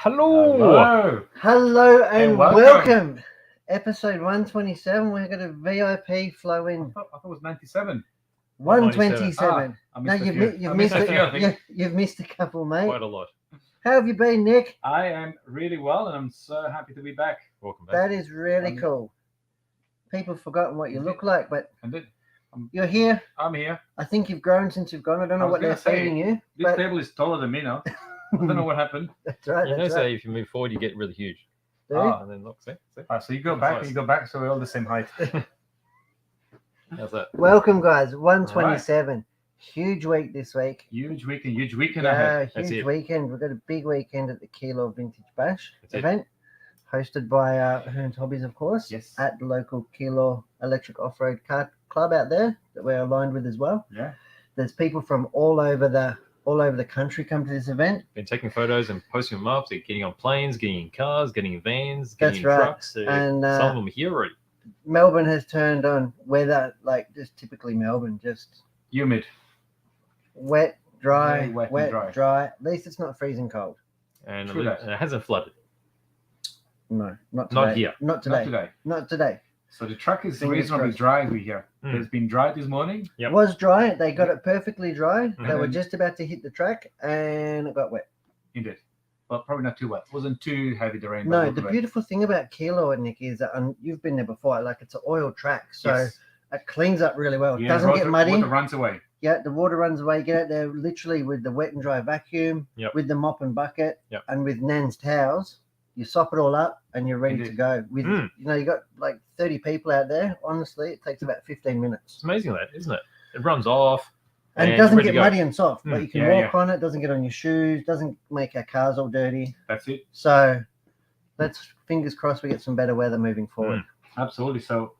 Hello and welcome. Episode 127. We're going to VIP flow in. I thought it was 97. 127. No, You've missed a couple, mate. Quite a lot. How have you been, Nick? I am really well, and I'm so happy to be back. Welcome back. That is really cool. People have forgotten what you look like, but And you're here. I'm here. I think you've grown since you've gone. I don't know what they're feeding you. This But table is taller than me now. I don't know what happened. that's right. You know, That's so right. if you move forward, you get really huge. Do you? And then look, see? So you go back and you go back, so we're all the same height. How's that? Welcome, guys. 127. Huge week this week. Huge weekend Yeah, ahead. That's huge it. weekend. We've got a big weekend at the Kilo Vintage Bash That's it. event, hosted by Hearns Hobbies, of course, Yes. at the local Kilo Electric Off-Road Car Club out there that we're aligned with as well. Yeah. There's people from all over the country come to this event. Been taking photos and posting them up. So getting on planes, getting in cars, getting in vans, That's getting in right. trucks. And, some of them are here already. Melbourne has turned on weather, like just typically Melbourne, just Humid. wet, dry, Very wet and dry. At least it's not freezing cold. And True that. it hasn't flooded. No, not today. Not here. Not today. Not today. Not today. So the track is Fingers reasonably crossed. dry over here. Mm. It's been dry this morning. Yep. It was dry. They got it perfectly dry. They Mhm. were just about to hit the track, and it got wet. Indeed. But probably not too wet. Wasn't too heavy the rain. but a No, little the bit. beautiful thing about Kilo, Nick, is that you've been there before. Like it's an oil track, so Yes. it cleans up really well. It Yeah, doesn't get water- muddy. Water runs away. Yeah, the water runs away. Get out there literally with the wet and dry vacuum, Yep. with the mop and bucket, Yep. and with Nan's towels. You sop it all up, and you're ready to Indeed. go. With Mm. you got like 30 people out there. Honestly, it takes about 15 minutes. It's amazing that, isn't it? It runs off. And it you're doesn't ready get to go. muddy and soft, but Mm. you can Yeah, walk on it. Doesn't get on your shoes. Doesn't make our cars all dirty. That's it. So let's fingers crossed we get some better weather moving forward. Absolutely. So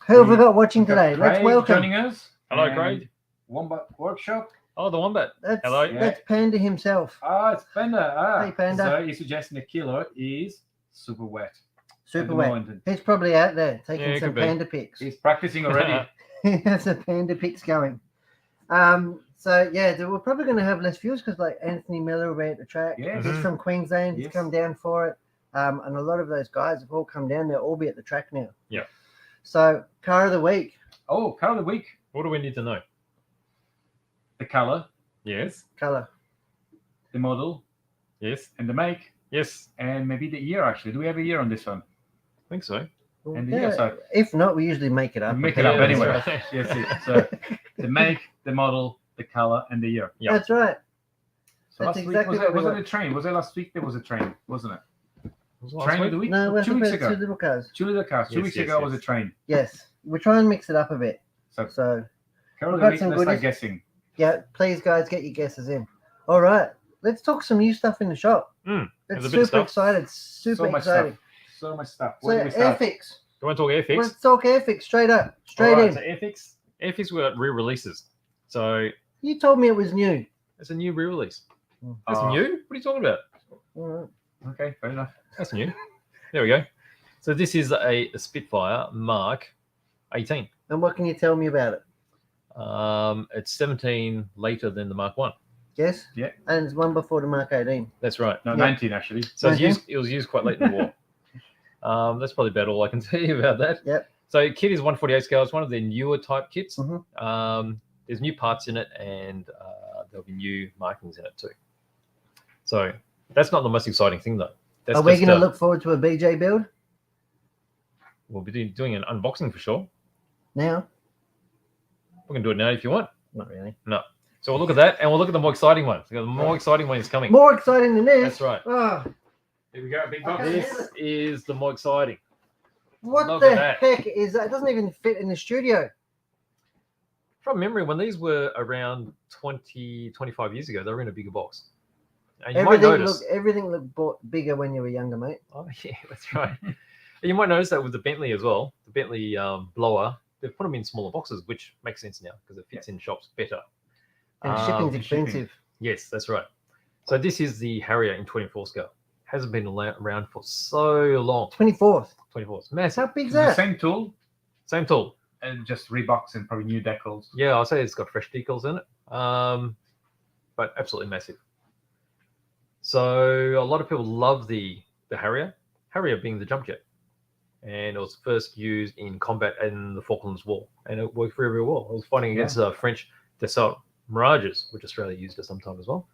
Who have we got watching we've got today? Let's Craig welcome. joining us. Hello, and Craig. Wombat Workshop. Oh, the Wombat. That's, Hello. Yeah. that's Panda himself. It's Panda. Hey, Panda. So you're suggesting the Kilo is super wet. Super at the wet. moment. He's probably out there taking Yeah, he some could be. panda pics. He's practicing already. He has the panda pics going. So yeah, we're probably going to have less views because like Anthony Miller will be at the track. Yes. He's from Queensland. He's Yes. come down for it. And a lot of those guys have all come down. They'll all be at the track now. Yeah. So car of the week. Oh, car of the week. What do we need to know? The color, Yes. Color. the model, Yes. and the make, Yes. and maybe the year actually. Do we have a year on this one? I think so. And the year, so If not, we usually make it up. make it Yeah, up that's anyway. right. Yes. So the make, the model, the color, and the year. Yeah. That's right. So That's last exactly week what we was it got. a train? Was it last week? There was a train, wasn't it? Was it last Train of week? the week? No, we're 2 weeks about two ago. little cars. 2 little cars. 2 Yes, weeks yes, ago yes. was a train. Yes. We try and mix it up a bit. So So car of We've the got week. some Let's start goodies. guessing. yeah, please guys get your guesses in. All right. Let's talk some new stuff in the shop. Mm, It's there's a bit of super stuff. excited. Super So much exciting. stuff. So much stuff. So Where do we start? Airfix. You want to talk Airfix? Let's talk Airfix straight up. Straight Alright, in. So Airfix. Airfix were re-releases. So You told me it was new. it's a new re-release. Mm. That's Oh, new? What are you talking about? All right. Okay, fair enough. That's new. There we go. So this is a Spitfire Mark 18. And what can you tell me about it? It's 17 later than the Mark 1. Yes? Yeah. And it's one before the Mark 18. That's right. No, Yeah. 19 actually. So Okay. it was used quite late in the war. That's probably about all I can tell you about that. Yep. So kit is 148 scale. It's one of their newer type kits. Mhm. There's new parts in it, and there'll be new markings in it too. So that's not the most exciting thing though. That's Are we just, going to look forward to a BJ build We'll be doing an unboxing for sure. now? We can do it now if you want. Not really. So we'll look at that, and we'll look at the more exciting one. The more exciting one is coming. More exciting than this. That's right. Oh, Here we go. Big box. box. This is the more exciting. what Look the at that. heck is that? It doesn't even fit in the studio. From memory, when these were around 20, 25 years ago, they were in a bigger box. And you Everything might notice. everything looked bigger when you were younger, mate. Oh, yeah, that's right. And you might notice that with the Bentley as well, the Bentley blower, they've put them in smaller boxes, which makes sense now because it fits in shops better. And shipping's shipping. expensive. Yes, that's right. So this is the Harrier in 24 scale. Hasn't been around for so long. 24th. 24. It's massive. How big's It's the that? same tool Same tool. and just Reeboks and probably new decals. Yeah, I'll say it's got fresh decals in it. But absolutely massive. So a lot of people love the Harrier. Harrier being the jump jet, and it was first used in combat in the Falklands War, and it worked very, very well. It was fighting against French Dassault Mirages, which Australia used at some time as well.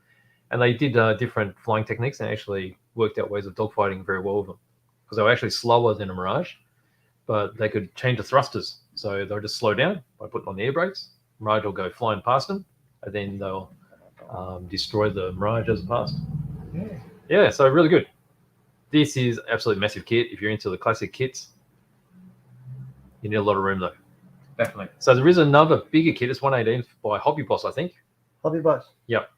And they did different flying techniques and actually worked out ways of dogfighting very well with them, because they were actually slower than a Mirage, but they could change the thrusters. So they'll just slow down by putting on the air brakes. Mirage will go flying past them, and then they'll destroy the Mirage as it passed. Yeah, so really good. This is absolutely massive kit. If you're into the classic kits, you need a lot of room though. Definitely. So there is another bigger kit. It's 118 by Hobby Boss, I think. Hobby Boss. Yep.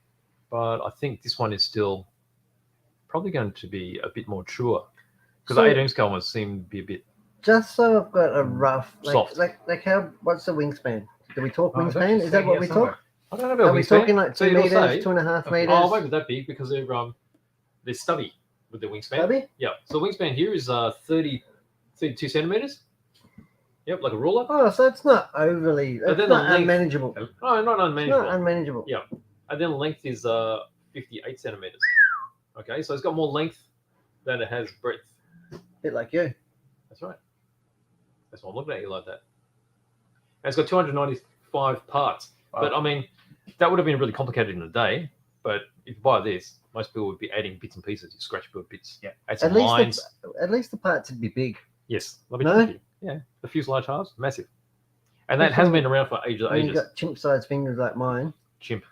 But I think this one is still probably going to be a bit more truer, because So- the 18 scale ones seem to be a bit Just so I've got a rough, Soft. like how? What's the wingspan? Do we talk Oh, it's wingspan? actually Is that saying what here we somewhere. talk? I don't know about Are we wingspan. talking like So 2 it'll meters, say- 2.5 meters? Oh, maybe that big, because they're stubby with the wingspan. Stubby? Yeah. So the wingspan here is 32 centimeters. Yep, like a ruler. Oh, so it's not overly. But It's then the not length- unmanageable. No, not It's unmanageable. not unmanageable. Yeah. And then length is 58 centimeters. Okay, so it's got more length than it has breadth. Bit like you. That's right. That's why I'm looking at you like that. And it's got 295 parts. Wow. But I mean, that would have been really complicated in a day. But if you buy this, most people would be adding bits and pieces. You scratch build bits. Yeah. Add some At least, lines. at least the parts would be big. Yes. Let me No? tell you. Yeah. The fuselage halves, massive. And that That's has all- been around for ages. When you've got chimp-sized fingers like mine, Chimp.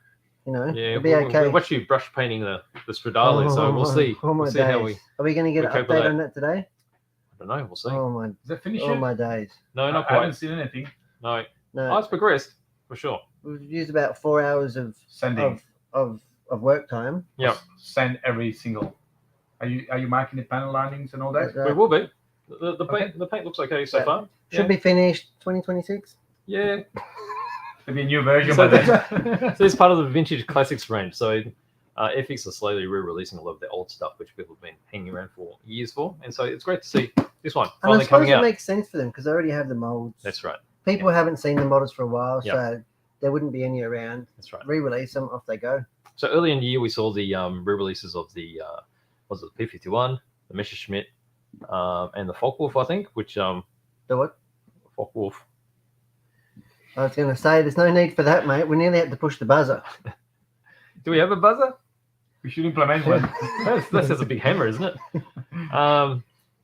you know, Yeah. it'll be okay. We watched you brush painting the Stradale, so we'll see. Oh my We'll see days. how we. Are we going to get we an cope with update that. on that today? I don't know. We'll see. Oh my, Is that finished oh yet? my days. No, not I haven't quite. seen anything. No. No, Oh, it's progressed for sure. we've used about 4 hours of Sending. of work time. Yeah. Send every single. Are you marking the panel linings and all that? Uh, We will be. The Okay. paint the paint looks okay so Yeah. far. Should be finished 2026. Yeah. There'll be a new version So by then. So it's part of the vintage classics range. So FX are slowly re-releasing a lot of their old stuff, which people have been hanging around for years for, and so it's great to see this one And I finally suppose coming it out. makes sense for them because they already have the molds. That's right. People haven't seen the models for a while, Yeah. so there wouldn't be any around. That's right. Re-release them, off they go. So early in the year, we saw the re-releases of the was it the P51, the Messerschmitt, and the Focke-Wulf, I think. Which Do what? Focke-Wulf. I was going to say, there's no need for that, mate. We nearly had to push the buzzer. Do we have a buzzer? We should implement one. That's a big hammer, isn't it?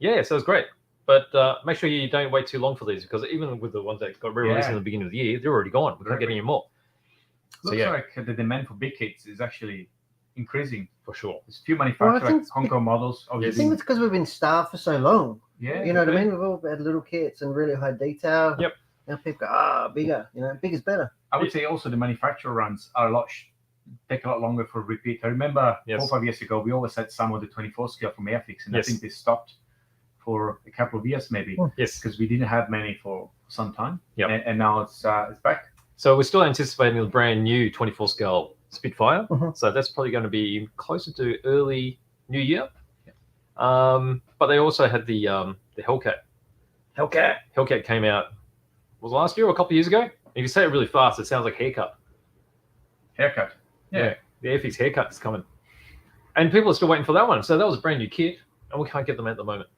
Yeah, so it's great. But make sure you don't wait too long for these, because even with the ones that got re-released Yeah. in the beginning of the year, they're already gone. We can't get any more. So Looks yeah, like the demand for big kits is actually increasing. for sure. There's a few manufacturers, think like Hong Kong models, I obviously. think it's because we've been starved for so long. Yeah, You know what I okay. mean? We've all had little kits and really high detail. Yep. Now people go, bigger. You know, bigger's better. I would say also the manufacturer runs are take a lot longer for repeat. I remember Yes. 4 or 5 years ago, we always had some of the 24 scale from Airfix, and Yes. I think they stopped for a couple of years maybe Yes. because we didn't have many for some time. Yep. And now it's back. So we're still anticipating the brand new 24 scale Spitfire. Mhm. So that's probably going to be closer to early New Year. But they also had the Hellcat. Hellcat. Hellcat came out, was it last year or a couple of years ago? If you say it really fast, it sounds like haircut. Haircut. Yeah. The Airfix haircut is coming. And people are still waiting for that one. So that was a brand new kit, and we can't get them at the moment.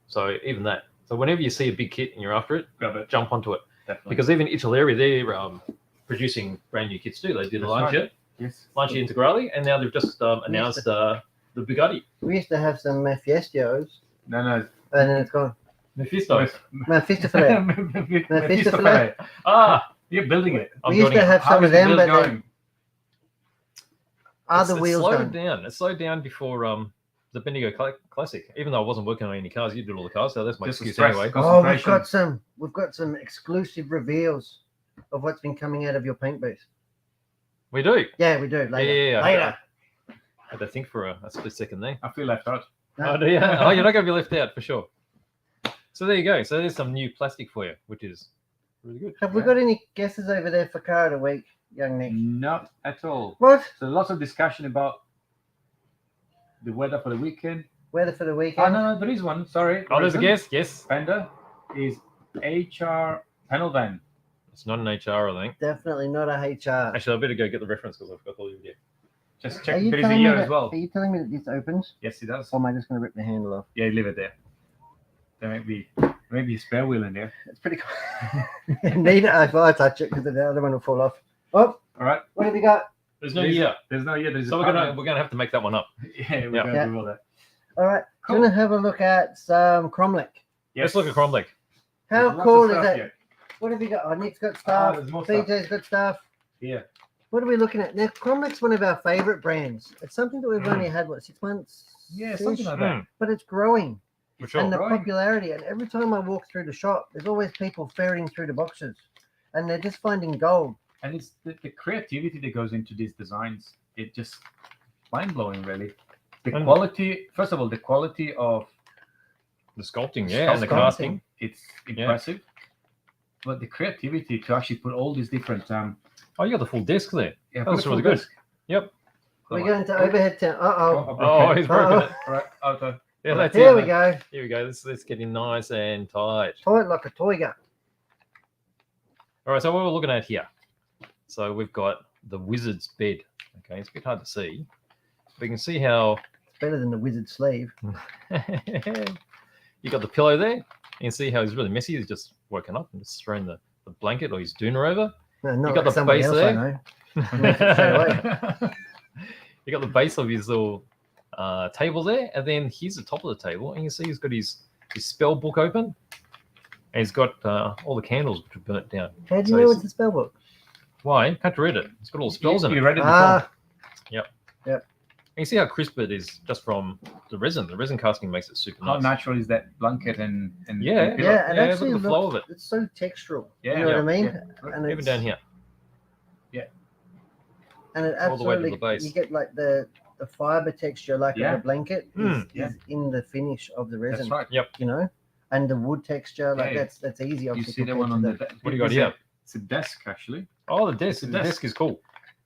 So even that. So whenever you see a big kit and you're after it, Grab it. jump onto it. Definitely. Because even Italeri, they're producing brand new kits too. They did a That's Lancia, right. Yes. Lancia Integrale, and now they've just announced the Bugatti. We used to have some Mephistios, No. and then it's gone. Mephisto. Mephistophilette. Mephistophilette. Ah, You're building it. I'm We used building to it. have How some is of the them, build but going? then are the It's wheels slowed done? down. It slowed down before the Bendigo Classic. Even though I wasn't working on any cars, you did all the cars, so that's my Just the excuse stress. anyway. Oh, Concentration. we've got some exclusive reveals of what's been coming out of your paint booth. We do. Yeah, we do. Later. Yeah, Later. I had to think for a split second there. I feel left out. Oh, do you? Oh, you're not going to be left out for sure. So there you go. So there's some new plastic for you, which is really good. Have we got any guesses over there for car of the week, young Nick? Not at all. What? So lots of discussion about the weather for the weekend. Weather for the Oh, weekend? no, there is one. Sorry. Oh, there's a Reason. guess. Yes. Panda is HR panel van. It's not an HR, I think. Definitely not a HR. Actually, I better go get the reference because I forgot to leave it here. Just check there is a year as well. Are you telling me that this opens? Yes, it does. Or am I just going to rip the handle off? Yeah, leave it there. There might be a spare wheel in there. It's pretty cool. Need it if I touch it because the other one will fall off. Oh, all right. What have you got? There's no year. There's no year. There's So we're gonna have to make that one up. Yeah, we're gonna do all that. All right. Cool. Going to have a look at some Cromlech. Let's look at Cromlech. How There's cool lots of is stuff it? here. What have you got? Oh, Nick's got stuff. there's more stuff. BJ's got stuff. Yeah. What are we looking at? Now, Cromlech's one of our favourite brands. It's something that we've only had, 6 months? Yeah, something like that. But it's growing. For sure. And the growing. popularity. And every time I walk through the shop, there's always people ferreting through the boxes. And they're just finding gold. And it's the creativity that goes into these designs. It just mind blowing, really. The And- quality. First of all, the quality of The sculpting, and the Sculpting. casting. it's impressive. But the creativity to actually put all these different Oh, you got the full disc there. yeah, That was put a really full good. disc. Yep. We're going to overhead town. Uh-oh. Oh, he's broken it. All right, okay. Yeah, that's Here it. we go. Here we go. Let's get in nice and tight. Toy like a toy gun. All right, so what we're looking at here. So we've got the wizard's bed. Okay, it's a bit hard to see. But you can see how It's better than the wizard sleeve. you got the pillow there. You can see how he's really messy. He's just woken up and just thrown the blanket or his doona over. No, not got like the somebody base else there? I know. Makes it straight away. You got the base of his little table there, and then here's the top of the table, and you see he's got his spell book open, and he's got all the candles which are burnt down. How do So you know it's- it's a spell book? Why? Can't you read it? It's got all the spells in it. You read it before. Ah, And you see how crisp it is just from the resin. The resin casting makes it super How nice. natural is that blanket and Yeah. and pillow? yeah, and Yeah, look actually at the flow of it. it's so textural. Yeah, you know what I mean? yeah. And Even it's, down here. and it all the way to absolutely the base. you get like the fiber texture like Yeah. of the blanket Mm, is in the finish of the resin. That's right. You know, and the wood texture like Yeah. that's easy. You Obviously, see the compared one to on the. What do you got here? It's a desk actually, Oh, the desk. It's a The desk. desk is cool.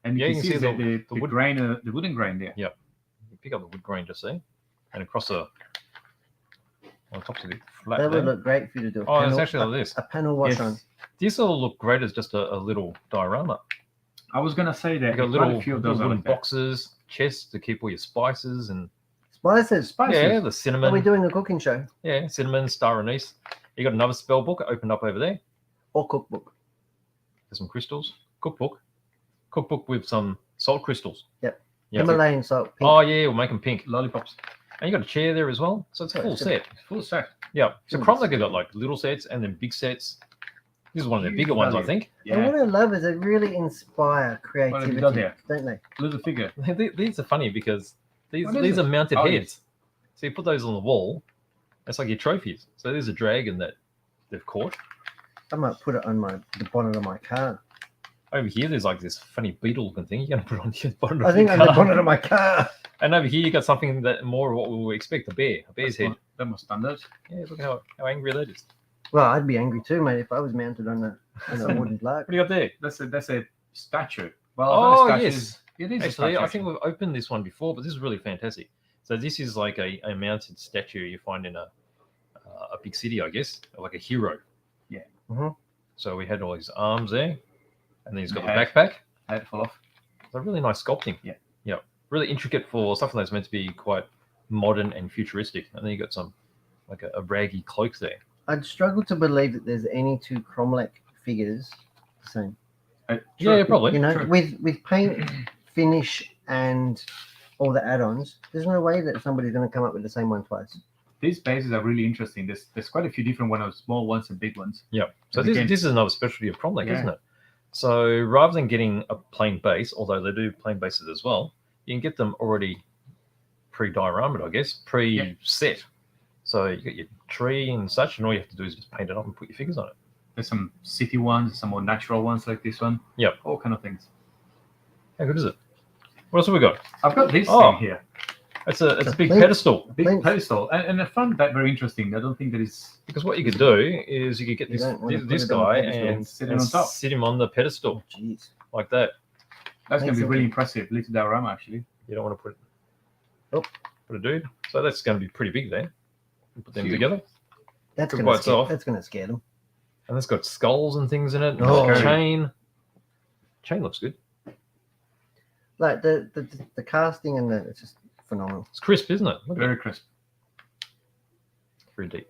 and you Yeah, can you see can see the the wood- grain, the wooden grain there. You pick up the wood grain, just see, and across the on top of the flat. That there. would look great for you to do. A Oh, it's panel, actually like this. a panel wash on. Yes. These all look great as just a little diorama. I was gonna say that You got quite a little, few of little those are wooden like that. boxes, chests to keep all your spices and Spices. Spices. yeah, the Are we cinnamon. doing a cooking show Yeah, cinnamon, star anise. You got another spell book opened up over there. or cookbook? There's some crystals. Cookbook with some salt crystals. Yep. Yeah. Himalayan salt. Pink. Oh yeah, we'll make them pink. Lollipops. And you got a chair there as well, so it's a Oh, full it's a- set. Full set. Yeah. So Mm. Cromlech have got like little sets and then big sets. This is one of their Huge bigger ones, I value. think. And Yeah. what I love is they really inspire have you creativity, got there? don't they? Little figure. These are funny because these What is these it? are mounted Oh, heads. So you put those on the wall. It's like your trophies. So there's a dragon that they've caught. I might put it on the bonnet of my car. Over here, there's like this funny beetle looking thing. You're gonna put on your bottom I of think your on the car. bonnet of my car. And over here, you got something that more of what we would expect, a bear's That's head. more- They're more standard. Yeah, look how angry that is. Well, I'd be angry too, mate, if I was mounted on a wooden block. What do you got there? That's a statue. Well, Oh, not a statue. yes. It is a Actually, statue. I think we've opened this one before, but this is really fantastic. So this is like a mounted statue you find in a big city, I guess, like a hero. Yeah. Mhm. So we had all his arms there, and then he's got the Head. backpack. Head fall off. So really nice sculpting. Yeah. Yeah. Really intricate for something that's meant to be quite modern and futuristic. And then you got some like a raggy cloak there. I'd struggle to believe that there's any two Cromlech figures the same. Yeah, probably. You know, True. with paint, finish, and all the add-ons, there's no way that somebody's going to come up with the same one twice. These bases are really interesting. There's quite a few different ones, small ones and big ones. Yeah. So And this, again- this is another specialty of Cromlech, Yeah. isn't it? So rather than getting a plain base, although they do plain bases as well, you can get them already pre-dioramaed, I guess, pre-set. So you get your tree and such, and all you have to do is just paint it up and put your figures on it. There's some city ones, some more natural ones like this one. Yep. All kind of things. How good is it? What else have we got? I've got this Oh. thing here. It's a big Plinth. pedestal. Big Plinth. pedestal. And I found that very interesting. I don't think that is. Because what you could do is you could get You this don't wanna put this it on a guy pedestal and sit him on top. sit him on the pedestal Jeez. like that. That's going Makes to be it- really impressive. Little diorama, actually. You don't want to put Oh. put a dude. So that's going to be pretty big there. Put them Huge. together. That's Good going by itself. to scare them. And it's got skulls and things in it. And Oh. chain. Chain looks good. Like the casting and it's just phenomenal. It's crisp, isn't it? Look at it. Very crisp. Very deep.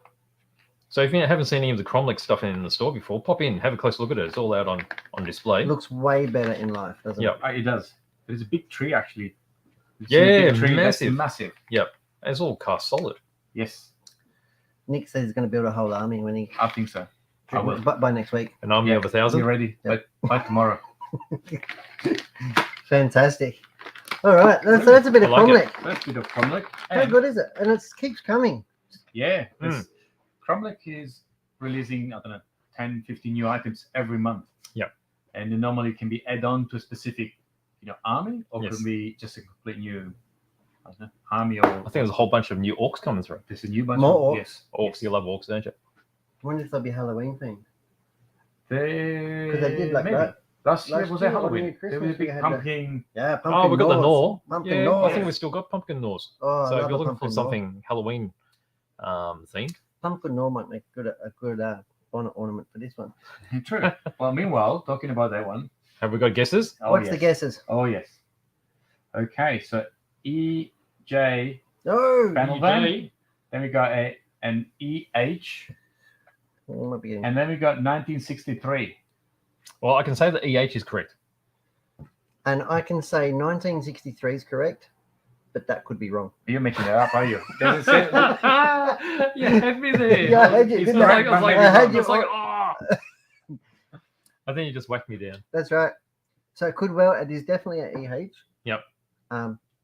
So if you haven't seen any of the Cromlech stuff in the store before, pop in, have a close look at it. It's all out on display. It looks way better in life, doesn't Yep. it? It does. There's a big tree actually. You see Yeah, a big tree, that's massive. massive. It's all cast solid. Yes, Nick says he's going to build a whole army when he I think so. I will. but by next week. An army of 1,000. Be ready by tomorrow. Fantastic. All right, so that's a bit of I like it. Cromlech. First bit of Cromlech. How good is it? And it keeps coming. Yeah, Mm. Cromlech is releasing, I don't know, 10, 15 new items every month. Yep. And they normally can be add on to a specific, army, or Yes. could be just a complete new, I don't know, army, or I think there's a whole bunch of new orcs coming through. there's a new bunch. More of, orcs? Yes. Orcs, you love orcs, don't you? I wonder if they'll be Halloween themed. Because they did like maybe. that. Last year Last was year a or Halloween. New There was a Christmas, we big had pumpkin. Yeah, pumpkin Oh, we got the Norse. Gnaw. Pumpkin Yeah, Norse. I think we still got pumpkin Gnaws. Oh, I So if love you're a looking for pumpkin Norse. something Halloween themed, Pumpkin Norse might make a good bonnet ornament for this one. True. Well, meanwhile, talking about that one. have we got guesses? Oh, What's yes. the guesses? Oh, yes. Okay, so EJ No. panel EJ. van. Then we got an EH. Oh, I might be getting- And then we got 1963. Well, I can say that EH is correct. And I can say 1963 is correct, but that could be wrong. You're making that up, are you? Does it say? You had me there. Yeah, I had you, It's didn't not I? like, I was like, I had you it's like, all- oh. I think you just whacked me down. That's right. So it could well, it is definitely an EH. Yep.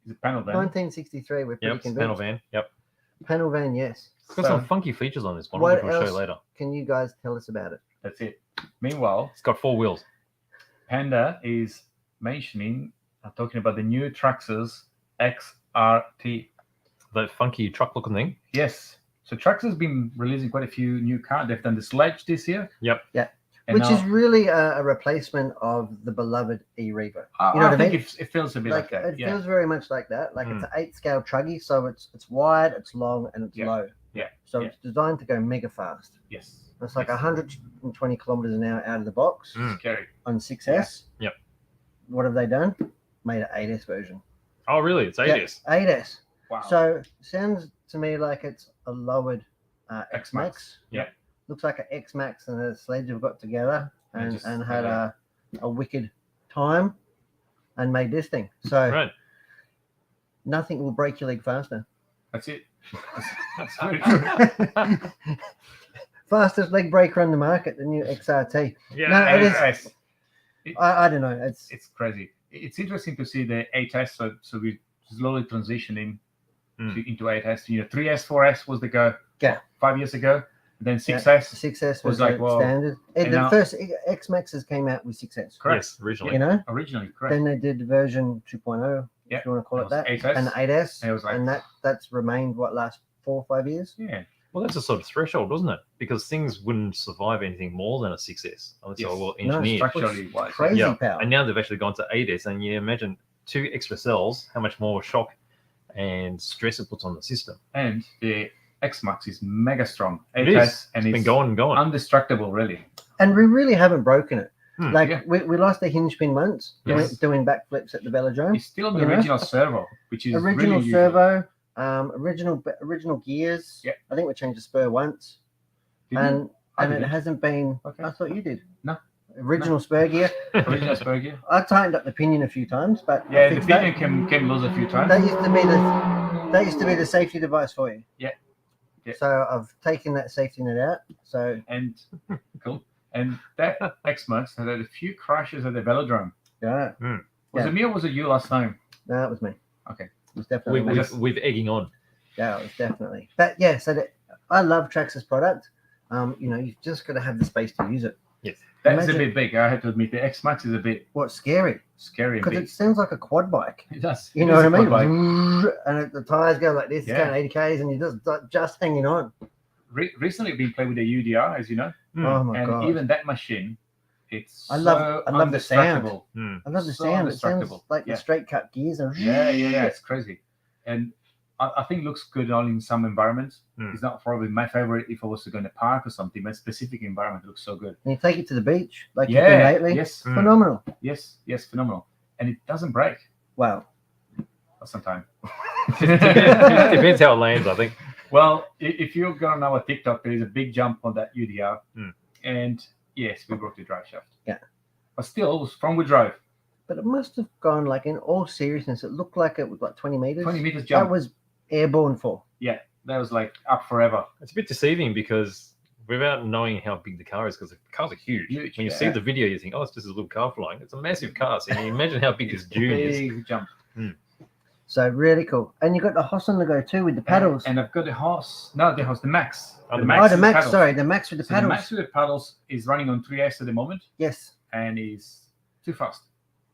Is it panel van? 1963, we're pretty Yep, it's convinced. panel van. Yep. Panel van, yes. It's got So- some funky features on this one. What Which we'll show you else? later. Can you guys tell us about it? That's it. Meanwhile, It's got 4 wheels. Panda is mentioning, talking about the new Traxxas XRT. That funky truck looking thing. Yes. So Traxxas has been releasing quite a few new cars. They've done the Sledge this year. Yep. Yeah. And Which now, is really a replacement of the beloved E-Reaver. I, you know I what I think mean? it feels a bit like that. It Yeah. feels very much like that. Like Mm. it's an 8 scale truggy, so it's wide, it's long, and it's Yeah. low. Yeah. So Yeah. it's designed to go mega fast. Yes. It's like Yes. 120 kilometers an hour out of the box Mm. Scary. on 6S. Yep. What have they done? Made an 8S version. Oh, really? It's 8S. 8S. Wow. So sounds to me like it's a lowered X-Max. X-Max. Yeah. Looks like an X-Max and a Sledge have got together And and, just- had yeah. a wicked time and made this thing. So Right. nothing will break your leg faster. That's it. That's very true. Fastest leg breaker on the market, the new XRT. Yeah. No, it is- Yes. I don't know. It's crazy. It's interesting to see the 8S. So we're slowly transitioning into 8S. 3S, 4S was the go. Yeah. 5 years ago. Then 6S. 6S was was like, the well, standard. and The now- first X-Maxes came out with 6S. Correct. Yes, originally. You know? Originally, correct. Then they did version 2.0, Yeah, if you want to call it it was that, 8S. and 8S, And it was like- and that's remained last 4 or 5 years. Yeah. Well, that's a sort of threshold, wasn't it? Because things wouldn't survive anything more than a 6S unless they Yes. were well No, engineered. Structurally wise. Crazy Yeah. power. And now they've actually gone to 8S, and you imagine 2 extra cells, how much more shock and stress it puts on the system. And the X-Max is mega strong. It 8S, is. and It's it's been going and going. indestructible, really. And we really haven't broken it. Like yeah. we lost the hinge pin once Yes. doing backflips at the velodrome. It's still on the You know? original servo, which is Original really servo, original gears. Yeah. I think we changed the spur once, Usual. and I and it didn't. hasn't been. Okay. I thought you did. No. Original spur gear. Original spur gear. I tightened up the pinion a few times, but I Yeah, the fixed that. pinion came loose a few times. That used to be the safety device for you. Yeah. Yeah. So I've taken that safety net out. So And cool. And that X-Max had a few crashes at the velodrome. yeah, Was Yeah. it me or was it you last time? no, it was me. Okay. It was definitely me. With egging on. Yeah, it was definitely. But yeah, so I love Traxxas product. You've just got to have the space to use it. That's Imagine- a bit big. I have to admit, the X-Max is a bit What's scary? scary and Because big. it sounds like a quad bike. It does. You It know is what I a mean? quad bike. And the tires go like this, it's Yeah. going 80 k's, and you're just hanging on. Recently, I've been playing with the UDR, as you know, Oh my and god! even that machine, it's I love the sound. indestructible. I love the so sound. It sounds indestructible. like Yeah. the straight cut gears. And Yeah, it's crazy, and I think it looks good only in some environments. Mm. It's not probably my favorite if I was to go in a park or something, but specific environment it looks so good. And you take it to the beach, like you've been lately. Yes, Mm. Phenomenal. yes, phenomenal, and it doesn't break. Wow. for some time. Depends how it lands, I think. Well, if you go on our TikTok, there is a big jump on that UDR. And yes, we broke the drive shaft. Yeah. But still, it was front wheel drive. But it must have gone, like, in all seriousness, it looked like it was like 20 meters. 20 meters jump. That was airborne for. Yeah, that was like up forever. It's a bit deceiving because without knowing how big the car is, because the cars are huge. Huge, When you yeah. see the video, you think, oh, it's just a little car flying. It's a massive car. So you imagine how big this dune is. Big jump. So really cool. And you got the Hoss on the go too with the paddles. And I've got the horse. No, the horse, the Max. Oh, the the with Max, paddles. sorry, the Max with the So the paddles. Max with the paddles is running on 3S at the moment Yes. and is too fast.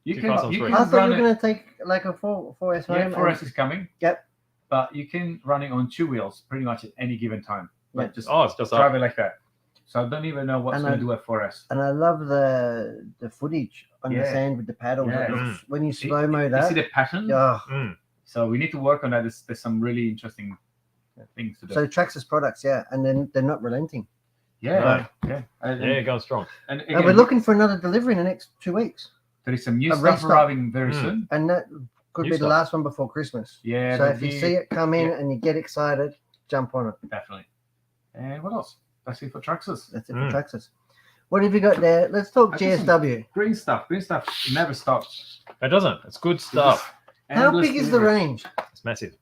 You Too can, fast on you three. can I thought you run were it. going to take like a 4S home. Yeah, and- 4S is coming. Yep. But you can run it on 2 wheels pretty much at any given time. Like Yeah. just Oh, it's just drive up. it like that. So I don't even know what's And going I- to do at 4S. And I love the footage on the Yeah. sand with the paddles. Yeah. It looks- when you You- slow mo You that. see the pattern? Oh, Mm. So we need to work on that. There's some really interesting things to do. so Traxxas products, yeah, and then they're not relenting. yeah. And, Yeah, going strong. and And we're again, looking for another delivery in the next 2 weeks, there is some new a stuff restock. arriving very Mm. soon. and that could New be stuff. the last one before Christmas. Yeah. So but if you the- see it come in yeah. and you get excited, jump on it. Definitely. And what else? That's it for Traxxas. That's it Mm. for Traxxas. What have you got there? Let's talk I think some- GSW. Green stuff. Green stuff never stops. It doesn't. It's good stuff. How Endless big is the delivery. range? It's massive.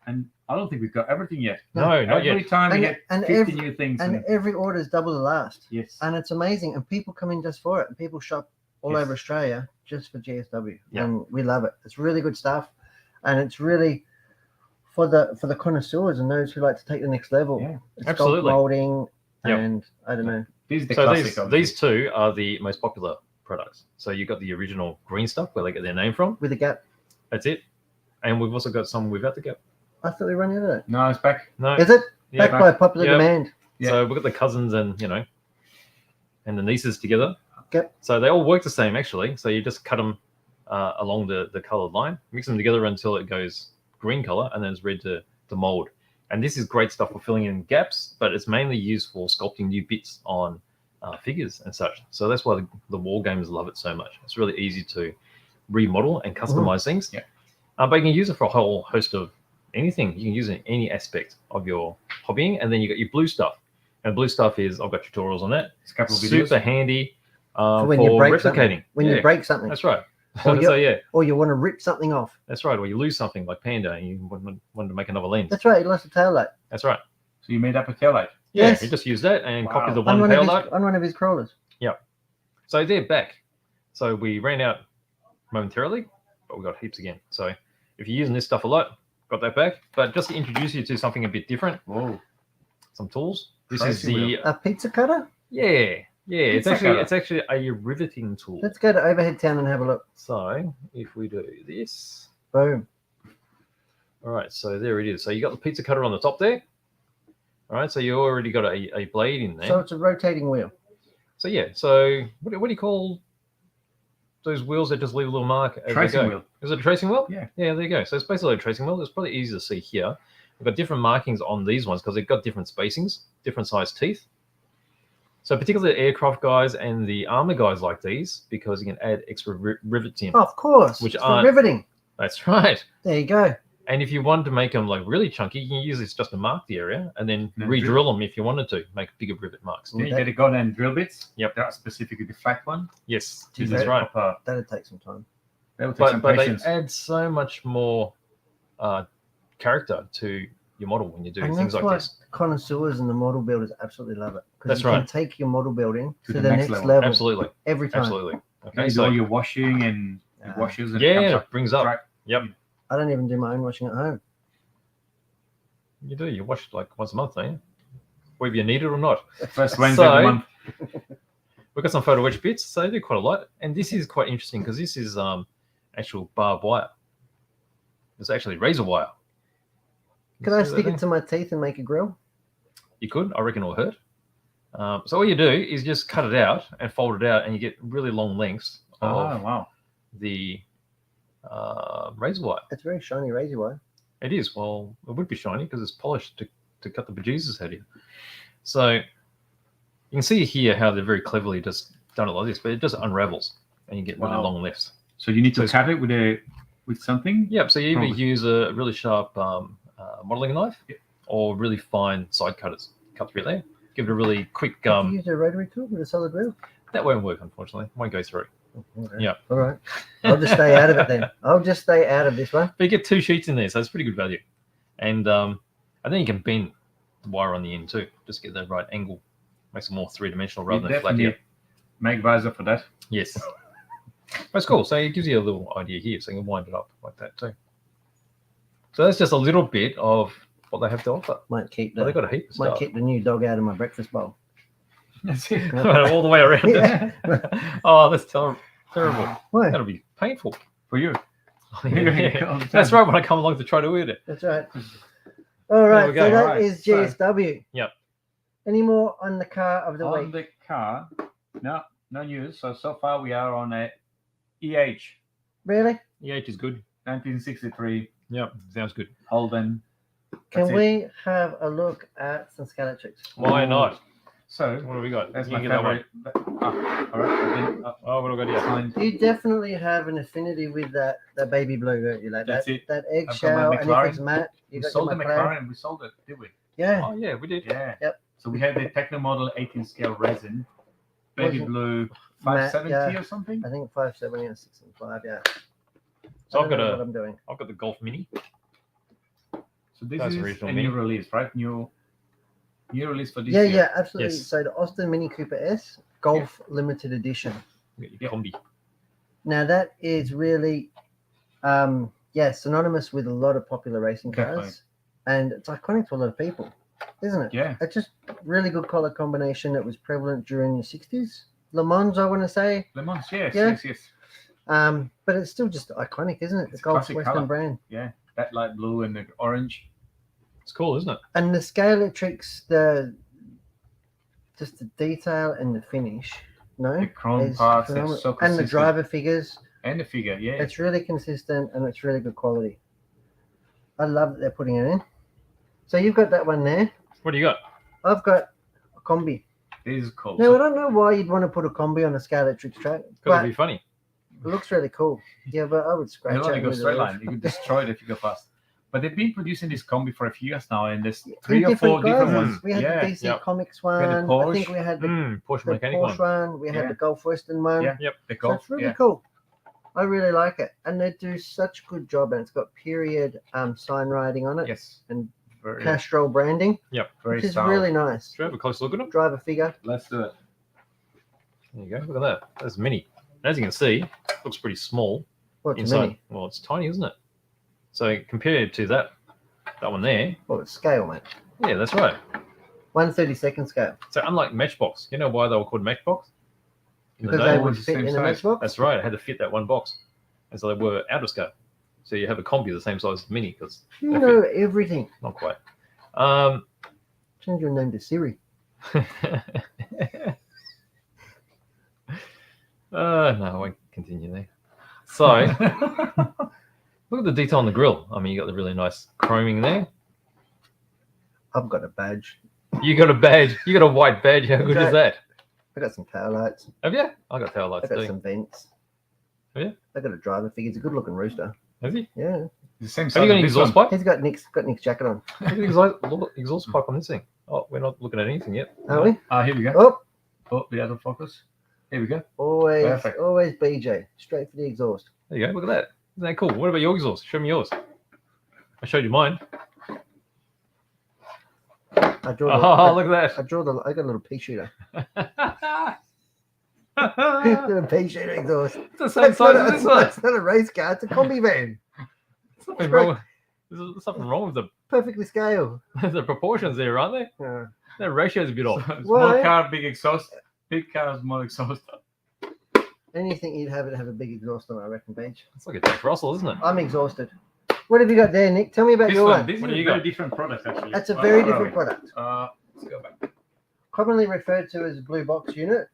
And I don't think we've got everything yet. No, not Every yet. time we And- get and 50 every- new things. And every order is double the last. yes. And it's amazing. And people come in just for it. And people shop all Yes. over Australia just for GSW. Yeah. And we love it. It's really good stuff. And it's really for the connoisseurs and those who like to take the next level. Yeah, It's absolutely. sculpt molding Yep. and I don't know. These are the So classic. obviously. these two are the most popular products. So you've got the original green stuff where they get their name from. With the gap. That's it. And we've also got some without the gap. I thought we ran out of that. No, it's back. No. Is it? Yeah, Back by popular Yeah. demand. Yeah. So we've got the cousins and and the nieces together. Yep. So they all work the same actually. So you just cut them along the colored line, mix them together until it goes green color, and then it's red to mold. And this is great stuff for filling in gaps, but it's mainly used for sculpting new bits on figures and such. So that's why the war gamers love it so much. It's really easy to remodel and customize things. Yeah. But you can use it for a whole host of anything. You can use it in any aspect of your hobbying. And then you got your blue stuff. And blue stuff is, I've got tutorials on that. It's a couple of videos. Super handy For when for you break replicating. something. When Yeah, you break something. that's right. Or So yeah, Or you want to rip something off. that's right. Or you lose something like Panda and you want to make another lens. That's right. You lost a tail light. That's right. So you made up a tail light. Yeah, Yes. you just use that and copy Wow. the On one one, tail of light. his, on one of his crawlers. So they're back. So we ran out momentarily, but we got heaps again. So if you're using this stuff a lot, got that back. But just to introduce you to something a bit different, Whoa. some tools. This Tracing is the wheel. A pizza cutter? yeah. It's Pizza cutter. actually a riveting tool. Let's go to Overhead Town and have a look. So if we do this, Boom. all right. So there it is. So you got the pizza cutter on the top there. All right. So you already got a blade in there. So it's a rotating wheel. So yeah, so what do you call those wheels that just leave a little mark as Tracing they go? wheel. Is it a tracing wheel? Yeah. Yeah, there you go. So it's basically a tracing wheel. It's probably easy to see here. We've got different markings on these ones because they've got different spacings, different size teeth. So particularly the aircraft guys and the armor guys like these because you can add extra rivets in. Oh, of course. Which It's for aren't- riveting. That's right. There you go. And if you wanted to make them like really chunky, you can use this just to mark the area and then No, re-drill them if you wanted to make bigger rivet marks. Then you get a gun and drill bits. Yep. That are specifically the flat one. Yes, Geez, that's that- right. Proper, That'd take some time. that will take some But they patience. add so much more character to your model when you do And things that's like why this. connoisseurs and the model builders absolutely love it. Because That's you can right. take your model building To to the the next next level. level Absolutely, every time. absolutely. You Okay, do so all your washing and the Ah. washes. And it comes yeah, up brings up. dry. Yep, I don't even do my own washing at home. you do. You wash like once a month, don't you? Whether you need it or not. First Wednesday of the So- month. We've got some photo etch bits, so they do quite a lot. And this is quite interesting because this is actual barbed wire. It's actually razor wire. Could I stick it to my teeth and make a grill? You could. I reckon it'll hurt. So all you do is just cut it out and fold it out, and you get really long lengths Oh, of wow. the razor wire. It's very shiny razor wire. It is. Well, it would be shiny because it's polished to cut the bejesus out of you. So you can see here how they're very cleverly just done it like this, but it just unravels and you get really Wow. long lengths. So you need to So- cut it with a with something. Yep. So you either Probably. use a really sharp modeling knife or really fine side cutters. Cut through there. Give it a really quick. Did you use a rotary tool with a solid wheel? That won't work, unfortunately. Won't go through. Okay. Yeah. All right. I'll just stay out of it then. I'll just stay out of this one. But you get 2 sheets in there, so it's pretty good value. And then you can bend the wire on the end too. Just get the right angle. Makes it more 3-dimensional rather than flat here. Make visor for that. Yes. That's cool. So it gives you a little idea here, so you can wind it up like that too. So that's just a little bit of what they have to offer. Might keep But the they've got a heap of might stuff. keep the new dog out of my breakfast bowl. That's it. All the way around. Yeah. Oh, that's terrible. Why? That'll be painful. For you. Yeah. That's right. When I come along to try to eat it. That's right. All right. we So go. that Alright, is so- GSW. Yep. Any more on the car of the On week? the car, no news. So far we are on a EH Really? EH is good. 1963 Yep. Sounds good. Holden. Can That's it. we have a look at some Scalatrix? Why not? So What do we got? that's You my can get that one. favorite. All right. Oh, what do we got here? Fine. You definitely have an affinity with that baby blue, don't you? Like That's that, it. that I've eggshell, got and my if it's McLaren. matte, you We got sold the your McLaren. McLaren. We sold it, did we? Yeah. Oh yeah, we did. Yeah. Yep. So we had the Techno Model 18 scale resin, baby Wasn't- blue Matte, 570 yeah. or something. I think 570 and 6 and 5. Yeah. So I I've don't got know what a, I'm doing. I've got the Golf Mini. So this That's is original a Mini. new release, right? New release for this Yeah, year. yeah, absolutely. Yes. So the Austin Mini Cooper S Golf Limited Edition. You get your combi. Now that is really, synonymous with a lot of popular racing cars, Definitely. and it's iconic to a lot of people, isn't it? Yeah. It's just really good color combination that was prevalent during the 60s. Le Mans, I want to say, Le Mans, yes, Yeah. yes. but it's still just iconic, isn't it? The It's Golf classic Western colour. brand. Yeah. That light blue and the orange. It's cool, isn't it? And the Scalatrix, the detail and the finish, no, The chrome is parts, they're phenomenal. so and the consistent. driver figures. And the figure, yeah. It's really consistent and it's really good quality. I love that they're putting it in. So you've got that one there. What do you got? I've got a combi. This is cool. Now I don't know why you'd want to put a combi on a Scalatrix track, Because but it'll be funny. it looks really cool. Yeah, but I would scratch It'll only it go with a straight roof. line. You could destroy it if you go fast. But they've been producing this combi for a few years now, and there's In 3 or 4 different guises. ones. We had Yeah. the DC Yep. Comics had the one. I Porsche. think we had the, Porsche the mechanic Porsche one. one. We had Yeah. the Golf Western one. Yeah. Yep. The So Golf, it's really yeah. cool. I really like it, and they do such a good job. And it's got period sign writing on it Yes. and Very, Castrol branding, very which is style. really nice. Should we have a close look at them? Driver figure. Let's do it. There you go. Look at that. That's mini. And as you can see, it looks pretty small Well, it's inside. mini. Well, it's tiny, isn't it? So compared to that one there, Well, it's scale, mate. yeah, that's right. 1/32 scale. So unlike Matchbox, you know why they were called Matchbox? In the Because day? they all would the fit same in a size. matchbox. That's right. It had to fit that one box, and so they were out of scale. So you have a combi the same size as Mini because You they know everything. not quite. Change your name to Siri. No, I won't continue there. So look at the detail on the grill. I mean, you got the really nice chroming there. I've got a badge. You got a badge. You got a white badge. How good is that? I got some tail lights. Have you? I got tail I lights got too. some vents. Have you? I got a driver figure. It's a good looking rooster. Have you? Yeah. The same Have size you got as an this exhaust one. pipe? He's got Nick's jacket on. Look at the exhaust pipe on this thing. Oh, we're not looking at anything yet. Are we? Here we go. Oh, Oh, the other focus. Here we go. always Perfect. always BJ. Straight for the exhaust. There you go. Look at that. Isn't that cool? What about your exhaust? Show me yours. I showed you mine. I draw Oh, the, look at I got a little pea shooter. that. Little pea shooter exhaust. It's the same size as this one. It's not a race car, it's a combi van. There's nothing wrong. There's something wrong with Perfectly scale. the proportions there, aren't they? Yeah. That ratio's a bit off. Small Why? car, big exhaust. Big car, small exhaust. Anything you'd have it have a big exhaust on, I reckon, Bench. It's like a Jack Russell, isn't it? I'm exhausted. What have you got there, Nick? Tell me about This your one. one. This is What a do you very got? different product, actually. That's a very Where are different we? product. Let's go back. Commonly referred to as blue box unit.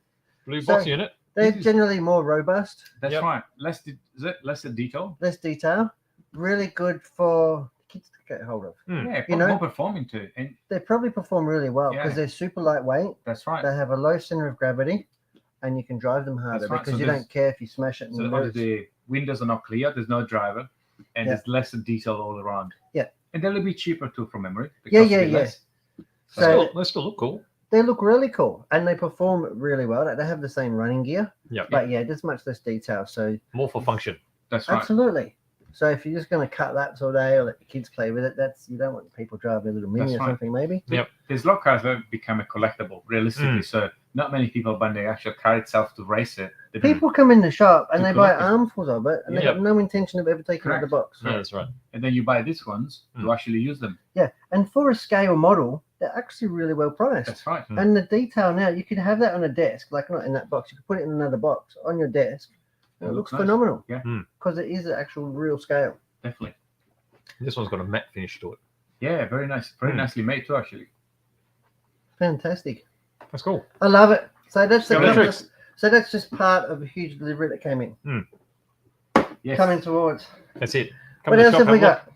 Blue So- box unit. They're This is- generally more robust, That's Yep. right. Less detail. less detail. Really good for kids to get hold of. Yeah, You know- more performing too. And They probably perform really well because Yeah. they're super lightweight. that's right. They have a low center of gravity, and you can drive them harder That's right. because So you there's- don't care if you smash it and So you lose. obviously the windows are not clear. There's no driver. and Yeah. there's less detail all around. Yeah. And they'll be cheaper too from memory. They Yeah, cost a yeah, bit yeah. less. So They still look cool. they look really cool and they perform really well. Like, they have the same running gear, Yep. but yeah, there's much less detail. So More for function. That's right. absolutely. So if you're just going to cut laps all day or let the kids play with it, you don't want people driving a little mini That's or right. something maybe. There's a lot of cars that become a collectible, realistically. So not many people buy the actual car itself to race it. They do. People come in the shop and To they buy collect it. armfuls of it and they Yep. have no intention of ever taking out the box. No, that's right. And then you buy these ones to actually use them. Yeah, and for a scale model, they're actually really well priced. That's right. And the detail now, you could have that on a desk, like not in that box. You could put it in another box on your desk. And it looks nice. phenomenal. Yeah. Because it is an actual real scale. Definitely. This one's got a matte finish to it. Yeah, very nice. Very nicely made too, actually. Fantastic. That's cool. I love it. So that's the Go couple- so that's just part of a huge delivery that came in. Yes. Coming towards. That's it. What else have we got?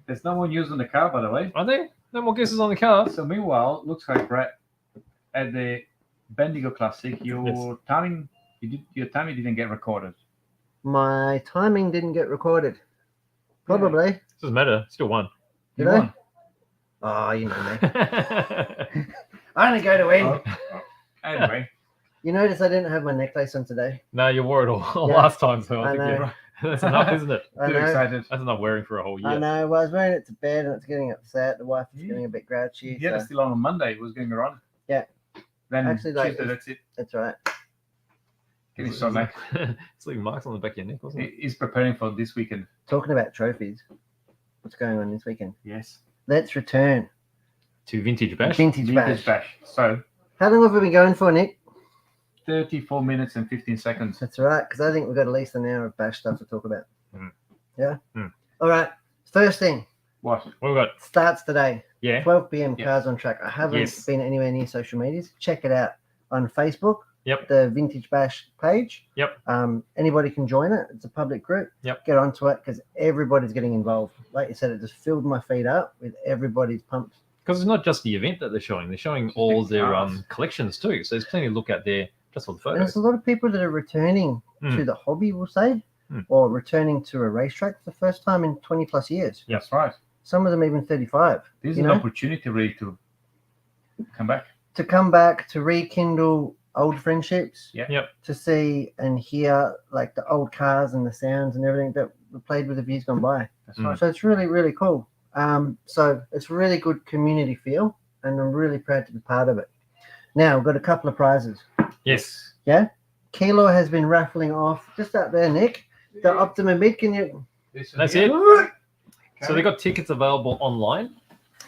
There's no one using the car, by the way. Are there? No more guesses on the car. So meanwhile, looks like Brett at the Bendigo Classic, your Yes. timing didn't get recorded. My timing didn't get recorded. Probably. Doesn't matter. Still won. Did You I? won. Oh, you know me. I only go to win. Anyway, You notice I didn't have my necklace on today. No, you wore it all Yeah. last time, so I I think know. you're right. That's enough, isn't it? I too know. excited. That's enough wearing for a whole I year. know. Well, I was wearing it to bed and it's getting upset. The wife is Yeah. getting a bit grouchy. Yeah, so it's still on Monday. It was going around. Yeah. Then Actually, like, Tuesday, that's it. that's all right. Getting so like It's leaving marks on the back of your neck, wasn't it? he's preparing for this weekend. Talking about trophies, what's going on this weekend? Yes. Let's return. To Vintage Bash. Vintage Vintage Bash. Bash. So How long have we been going for, Nick? 34 minutes and 15 seconds. That's all right, because I think we've got at least an hour of Bash stuff to talk about. Mhm. Yeah? Mm. All right. First thing, What? What we got? starts today. Yeah. 12 p.m. Yeah. Cars on Track. I haven't Yes. been anywhere near social medias. Check it out on Facebook. Yep. The Vintage Bash page. Yep. Anybody can join it. It's a public group. Yep. Get onto it because everybody's getting involved. Like you said, it just filled my feed up with everybody's pumped. Because it's not just the event that they're showing; they're showing all their cars. collections too. So there's plenty to look at there just for the And there's photos. a lot of people that are returning to the hobby, we'll say, or returning to a racetrack for the first time in 20 plus years. Yep. That's right. Some of them even 35. This is You an know? opportunity really to come back. To come back, to rekindle old friendships. Yeah. Yep. To see and hear like the old cars and the sounds and everything that we played with the years gone by. That's right. So it's really, really cool. So it's really good community feel, and I'm really proud to be part of it. Now we've got a couple of prizes. Yes. Kilo has been raffling off just out there, Nick. The Optima Mid, can you? That's it. So they got tickets available online,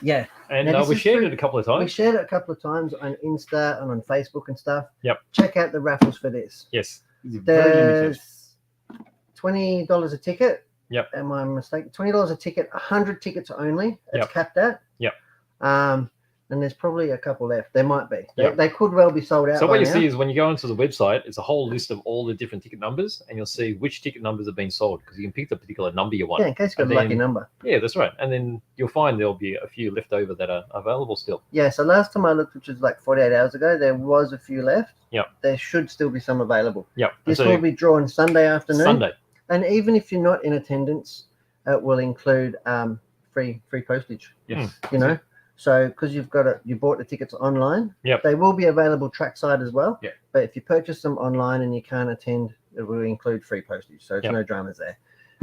Yeah, and Now, this we is shared free- it a couple of we times. shared it a couple of times on Insta and on Facebook and stuff. Yep. Check out the raffles for this. Yes. It's very limited. There's $20 a ticket. Yep. Am I mistaken? $20 a ticket, 100 tickets only. It's Yep. capped at. Yep. And there's probably a couple left. There might be. Yep. They could well be sold out. So what by you now. see is when you go onto the website, it's a whole list of all the different ticket numbers, and you'll see which ticket numbers have been sold because you can pick the particular number you want. Yeah, in case you've got And a lucky then- number. Yeah, that's right. And then you'll find there'll be a few left over that are available still. Yeah, so last time I looked, which was like 48 hours ago, there was a few left. Yep. There should still be some available. Yep. And This so will be drawn Sunday afternoon. Sunday. And even if you're not in attendance, it will include free postage. Yes. You know, so because you bought the tickets online. Yep. They will be available trackside as well. Yeah. But if you purchase them online and you can't attend, it will include free postage. So it's Yep. no dramas there.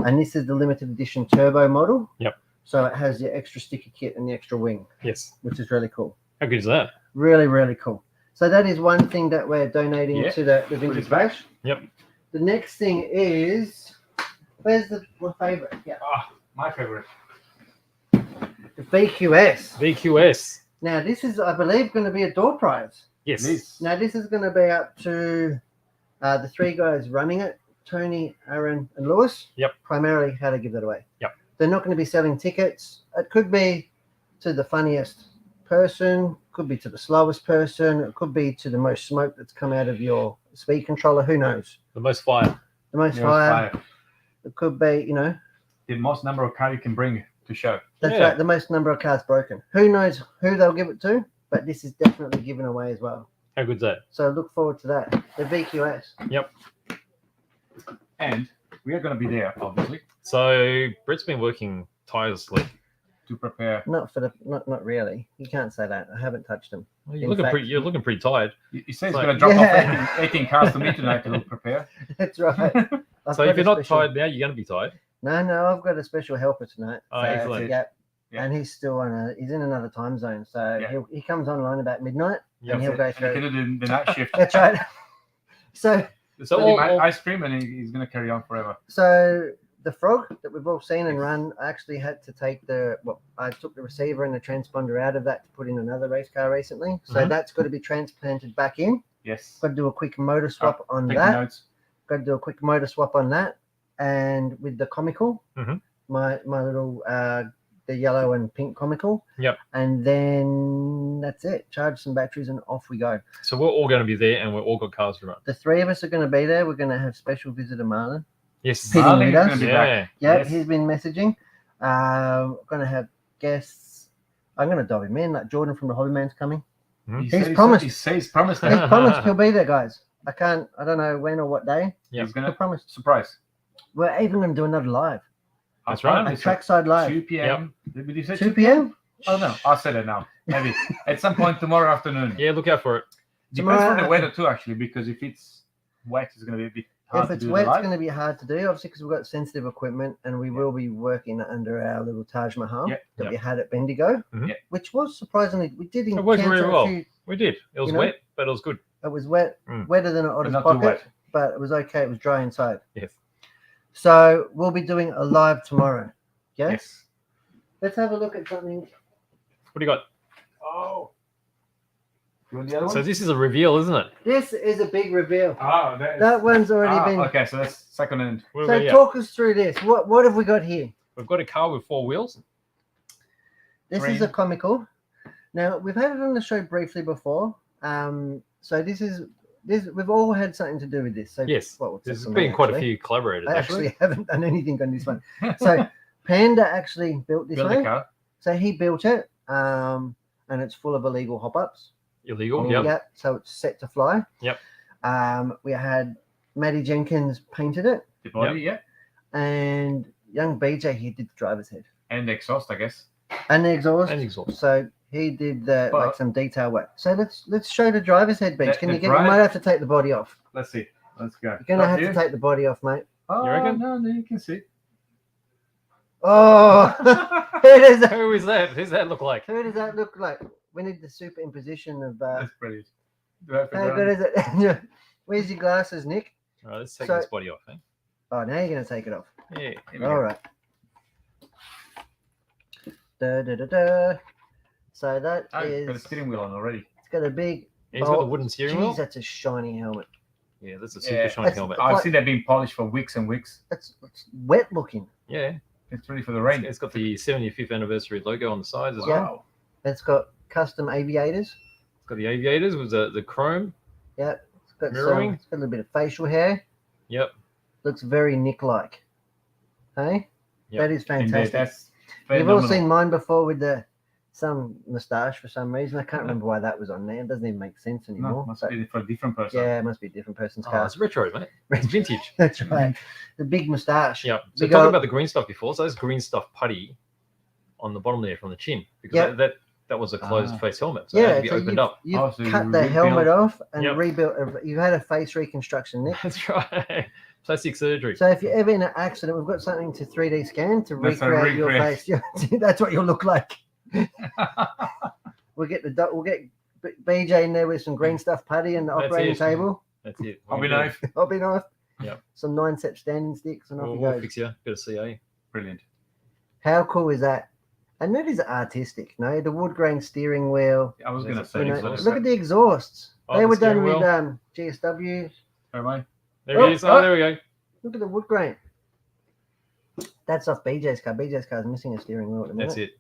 And this is the limited edition turbo model. Yep. So it has the extra sticker kit and the extra wing, Yes. which is really cool. How good is that? Really, really cool. So that is one thing that we're donating Yeah. to the Vintage Bash. Yep. The next thing is, where's my favorite? Yeah, My favorite. the VQS. VQS. Now this is, I believe, going to be a door prize. Yes. This. Now this is going to be up to the three guys running it, Tony, Aaron, and Lewis. Yep. Primarily how to give that away. Yep. They're not going to be selling tickets. It could be to the funniest person, could be to the slowest person, it could be to the most smoke that's come out of your speed controller. Who knows? The most fire. The most Yours fire. five. It could be, you know, The most number of cars you can bring to show. that's Yeah. right, the most number of cars broken. Who knows who they'll give it to, but this is definitely given away as well. How good's that? So look forward to that. The VQS. And we are going to be there, obviously, So Brett's been working tirelessly. to prepare. Not for the not really. You can't say that. I haven't touched them. Well, In fact- you're looking pretty tired. He says he's So- going to drop Yeah. off 18 cars to me tonight to prepare. That's right. I've So got if a you're not special- tired now, you're going to be tired. No, I've got a special helper tonight. Oh, So, excellent. Yep. Yeah. And he's still he's in another time zone. So Yeah. he comes online about midnight Yeah, and he'll go And he can through. do the night shift. That's right. So So Let him all- ice cream and he's going to carry on forever. So the frog that we've all seen and run, I actually had to take I took the receiver and the transponder out of that to put in another race car recently. So Mhm. that's got to be transplanted back in. Yes. Got to do a quick motor swap on Taking that. notes. Got to do a quick motor swap on that. And with the comical, Mhm. my little the yellow and pink comical. Yep. And then that's it. Charge some batteries and off we go. So we're all going to be there, and we're all got cars to run. The three of us are going to be there. We're going to have special visitor Marlon. Yes. Pitting Marlon with is us. gonna be Yeah. back. Yeah, Yes. he's been messaging. We're going to have guests. I'm going to dive him in. Like Jordan from the Hobbyman's coming. He He's said- promised. He says promised. He's promised he'll be there, guys. I don't know when or what day. Yeah. He's going I to promised. surprise. We're even going to do another live. That's Our right. plan A is trackside live. 2 p.m. Did you say 2 p.m.? Oh no, I'll say that now. Maybe at some point tomorrow afternoon. Yeah, look out for it. Depends on the Tomorrow- weather too, actually, because if it's wet, it's going to be a bit hard If to it's do wet, the it's live. going to be hard to do, obviously, because we've got sensitive equipment and we will be working under our little Taj Mahal Yeah, that yeah. we had at Bendigo, Mhm. Yeah. which was surprisingly, we did It worked encounter very a well. few- We did. It was You know? wet, but it was good. It was wet, Mm. wetter than an But Otter's not too pocket, wet. but it was okay. It was dry inside. Yes. So we'll be doing a live tomorrow. Yeah. Yes. Let's have a look at something. What do you got? Oh. You want the other So one? this is a reveal, isn't it? This is a big reveal. Oh, That one's already been. Okay, so that's second hand. What So have we got? talk us through this. What have we got here? We've got a car with 4 wheels. This is a Green. comical. Now we've had it on the show briefly before. So this we've all had something to do with this. So Yes. what's There's this one been quite a actually? few collaborators, I actually. actually haven't done anything on this one. So Panda actually built this Build the one. car. So he built it, and it's full of illegal hop-ups. Illegal. Oh, Yep. Yeah, so it's set to fly. Yep. We had Maddie Jenkins painted it, The body, yeah. and young BJ he did the driver's head And the exhaust, I guess. and the exhaust. And exhaust. So he did like But- some detail work. So let's show the driver's head, Beach. The- Can the you get? drive- You might have to take the body off. Let's see. Let's go. You're gonna Not have you? to take the body off, mate. Oh, You reckon? No, you can see. Oh, who does that? Who is that? Who's that look like? Who does that look like? We need the superimposition of. That's brilliant. Do I have to How go good on? is it? Where's your glasses, Nick? All right, let's take So- this body off. Eh? Oh, now you're gonna take it off. Yeah. Here we All go. right. Da, da, da, da. So that Oh, is. got a steering wheel on already. It's got a big. He's got the Oh, wooden steering Jeez, wheel. that's a shiny helmet. Yeah, that's a super Yeah. shiny That's- helmet. I've Like- seen that being polished for weeks and weeks. It's wet looking. Yeah. It's ready for the rain. It's got the 75th anniversary logo on the sides as Yeah. well. Wow. It's got custom aviators. It's got the aviators with the chrome. Yeah. It's got Mirroring. it's got a little bit of facial hair. Yep. Looks very Nick-like. Hey, Yep. that is Indeed, fantastic. that's You've all phenomenal. seen mine before with some moustache for some reason. I can't remember why that was on there. It doesn't even make sense No, anymore. must but be for a different person. yeah, it must be a different person's Oh, car. it's retro, mate. It's vintage. That's right. The big moustache. Yep. So Big talking old- about the green stuff before, so that's green stuff putty on the bottom there from the chin because Yep. that was a closed Ah. face helmet, so it had Yeah, to be so opened up. you've Oh, so cut you the helmet rebuilt- off and Yep. rebuilt. You had a face reconstruction, Nick. That's right. Plastic surgery. So if you're ever in an accident, we've got something to 3D scan to That's a recreate your recreate. face. That's what you'll look like. We'll get BJ in there with some green stuff putty and the That's operating it. table. That's it. Hobby What do you do? knife. I'll be nice. Yep. Some 9-set standing sticks and off We'll, he we'll goes. fix you. Bit of CA. Brilliant. How cool is that? And that is artistic, no? The wood grain steering wheel. I was going to There's a say You know, exhaust. look at the exhausts. Oh, They the were done steering with wheel. GSW. Am I? There Oh, he is. oh. Oh, there we go. Look at the wood grain. That's off BJ's car. BJ's car is missing a steering wheel at the minute. That's it.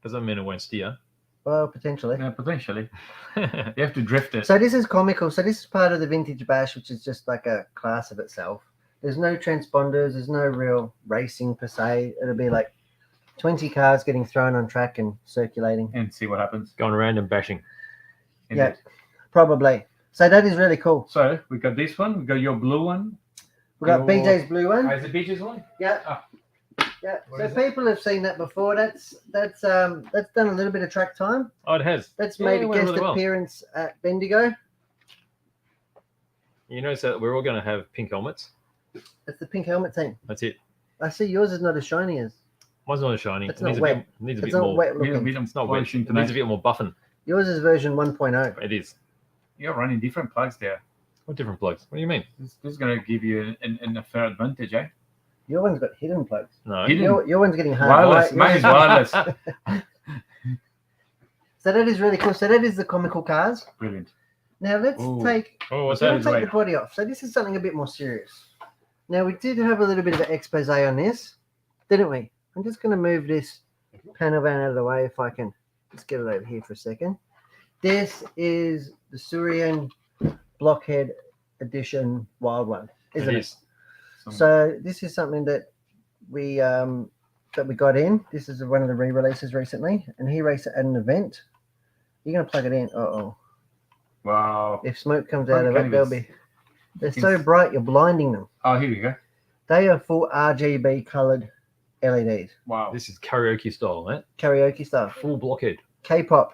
Doesn't mean it won't steer. Well, potentially. Yeah, potentially. You have to drift it. So this is comical. So this is part of the Vintage Bash, which is just like a class of itself. There's no transponders. There's no real racing per se. It'll be like 20 cars getting thrown on track and circulating. And see what happens. Going around and bashing. Yeah. Probably. So that is really cool. So we got this one. We got your blue one. We got Your- BJ's blue one. Is it Beaches one? Yeah. Ah. Yeah. What So is it? people have seen that before. That's done a little bit of track time. Oh, it has. That's Yeah, made it a went guest really well. appearance at Bendigo. You notice that we're all going to have pink helmets. That's the pink helmet team. That's it. I see yours is not as shiny as. Mine's not as shiny. It's It not needs wet. a bit, needs a It's bit not more. wet Need a looking. bit of It's not wet. polishing It needs a tonight. bit more buffing. Yours is version 1.0. It is. You're running different plugs there. What different plugs? What do you mean? This is going to give you a fair advantage, eh? Your one's got hidden plugs. No. Hidden. Your one's getting hard. Wireless. Right? Mine is wireless. So that is really cool. So that is the comical cars. Brilliant. Now let's Ooh. take. Oh, what's Let's that? take the body off. So this is something a bit more serious. Now we did have a little bit of an expose on this, didn't we? I'm just going to move this panel van out of the way if I can. Just get it over here for a second. This is the Surian Blockhead Edition Wild One, isn't it? is. So this is something that we got in. This is one of the re-releases recently, and he raced it at an event. You're going to plug it in. Uh-oh. Wow. If smoke comes out of Probably it, they'll can't be. They're so bright, you're blinding them. Oh, here we go. They are full RGB coloured LEDs. Wow. This is karaoke style, man. Karaoke stuff. Full blockhead. K-pop.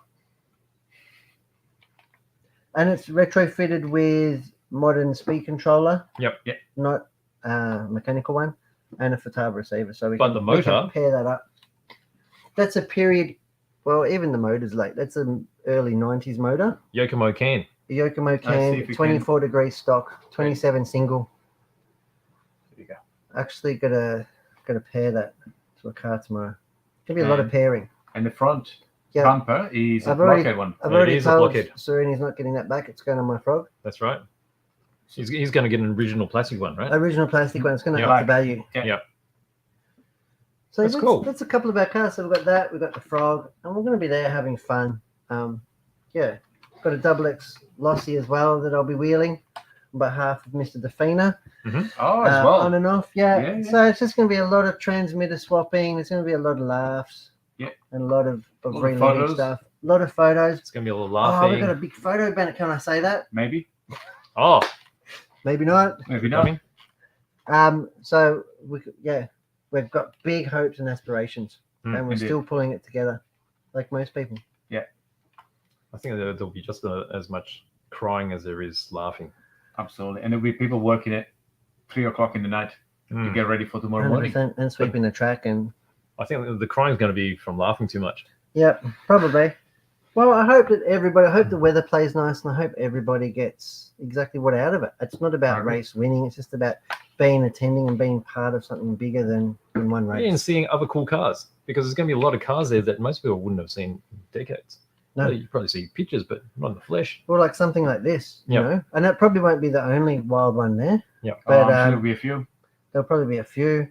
And it's retrofitted with modern speed controller, Yep. not mechanical one, and a Futaba receiver. So we But can, the we can motor- pair that up. That's a period. Well, even the motor's late. That's an early 90s motor. Yokomo can. The Yokomo Let's see can, if we 24 degree stock, 27 single. There you go. Actually, gotta pair that to a car tomorrow. Gonna be a lot of And- pairing. And the front Yeah. bumper is a I've already- blockhead one. I've It already is a told blockhead. Sereni's not getting that back. It's going on my Frog. That's right. He's going to get an original plastic one, right? Original plastic one. It's going to Yeah. up the value. Yeah. So That's cool. That's a couple of our cars. So we've got that. We've got the Frog, and we're going to be there having fun. Yeah, got a double X Lossy as well that I'll be wheeling on behalf of Mr. Defina. Oh, as well. On and off. Yeah. Yeah, yeah. So it's just going to be a lot of transmitter swapping. There's going to be a lot of laughs. Yeah. And a lot of lot of related photos. stuff. A lot of photos. It's going to be a little Oh, we've laughing. got a big photo banner. Can I say that? Maybe. Oh, Maybe not. Maybe not. coming. So we've got big hopes and aspirations, and we're indeed. still pulling it together, like most people. I think there'll be just as much crying as there is laughing. Absolutely. And there'll be people working at 3:00 in the night to Mm. get ready for tomorrow morning. 100%, and sweeping the track, and I think the crying is going to be from laughing too much. yeah, probably. Well, I hope that everybody. I hope the weather plays nice, and I hope everybody gets exactly what out of it. It's not I about agree. race winning; it's just about attending and being part of something bigger than one race. Yeah, and seeing other cool cars, because there's going to be a lot of cars there that most people wouldn't have seen in decades. No. You probably see pictures, but not in the flesh. Or like something like this, you Yeah. know. And it probably won't be the only wild one there. Yeah. But I'm sure there'll be a few. there'll probably be a few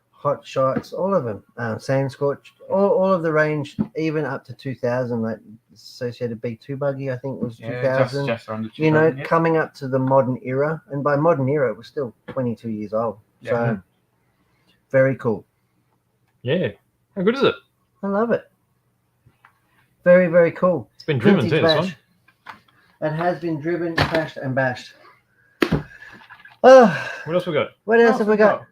hot shots, all of them, sand scorched, all of the range, even up to 2000, like associated B2 buggy, I think was Yeah, 2000. just around the You know, 2000, yeah. coming up to the modern era, and by modern era, it was still 22 years old. Yeah. So very cool. Yeah. How good is it? I love it. Very, very cool. It's been driven Vintage too, this one. Bash. It has been driven, crashed, and bashed. Oh, What else we got? what else have we got?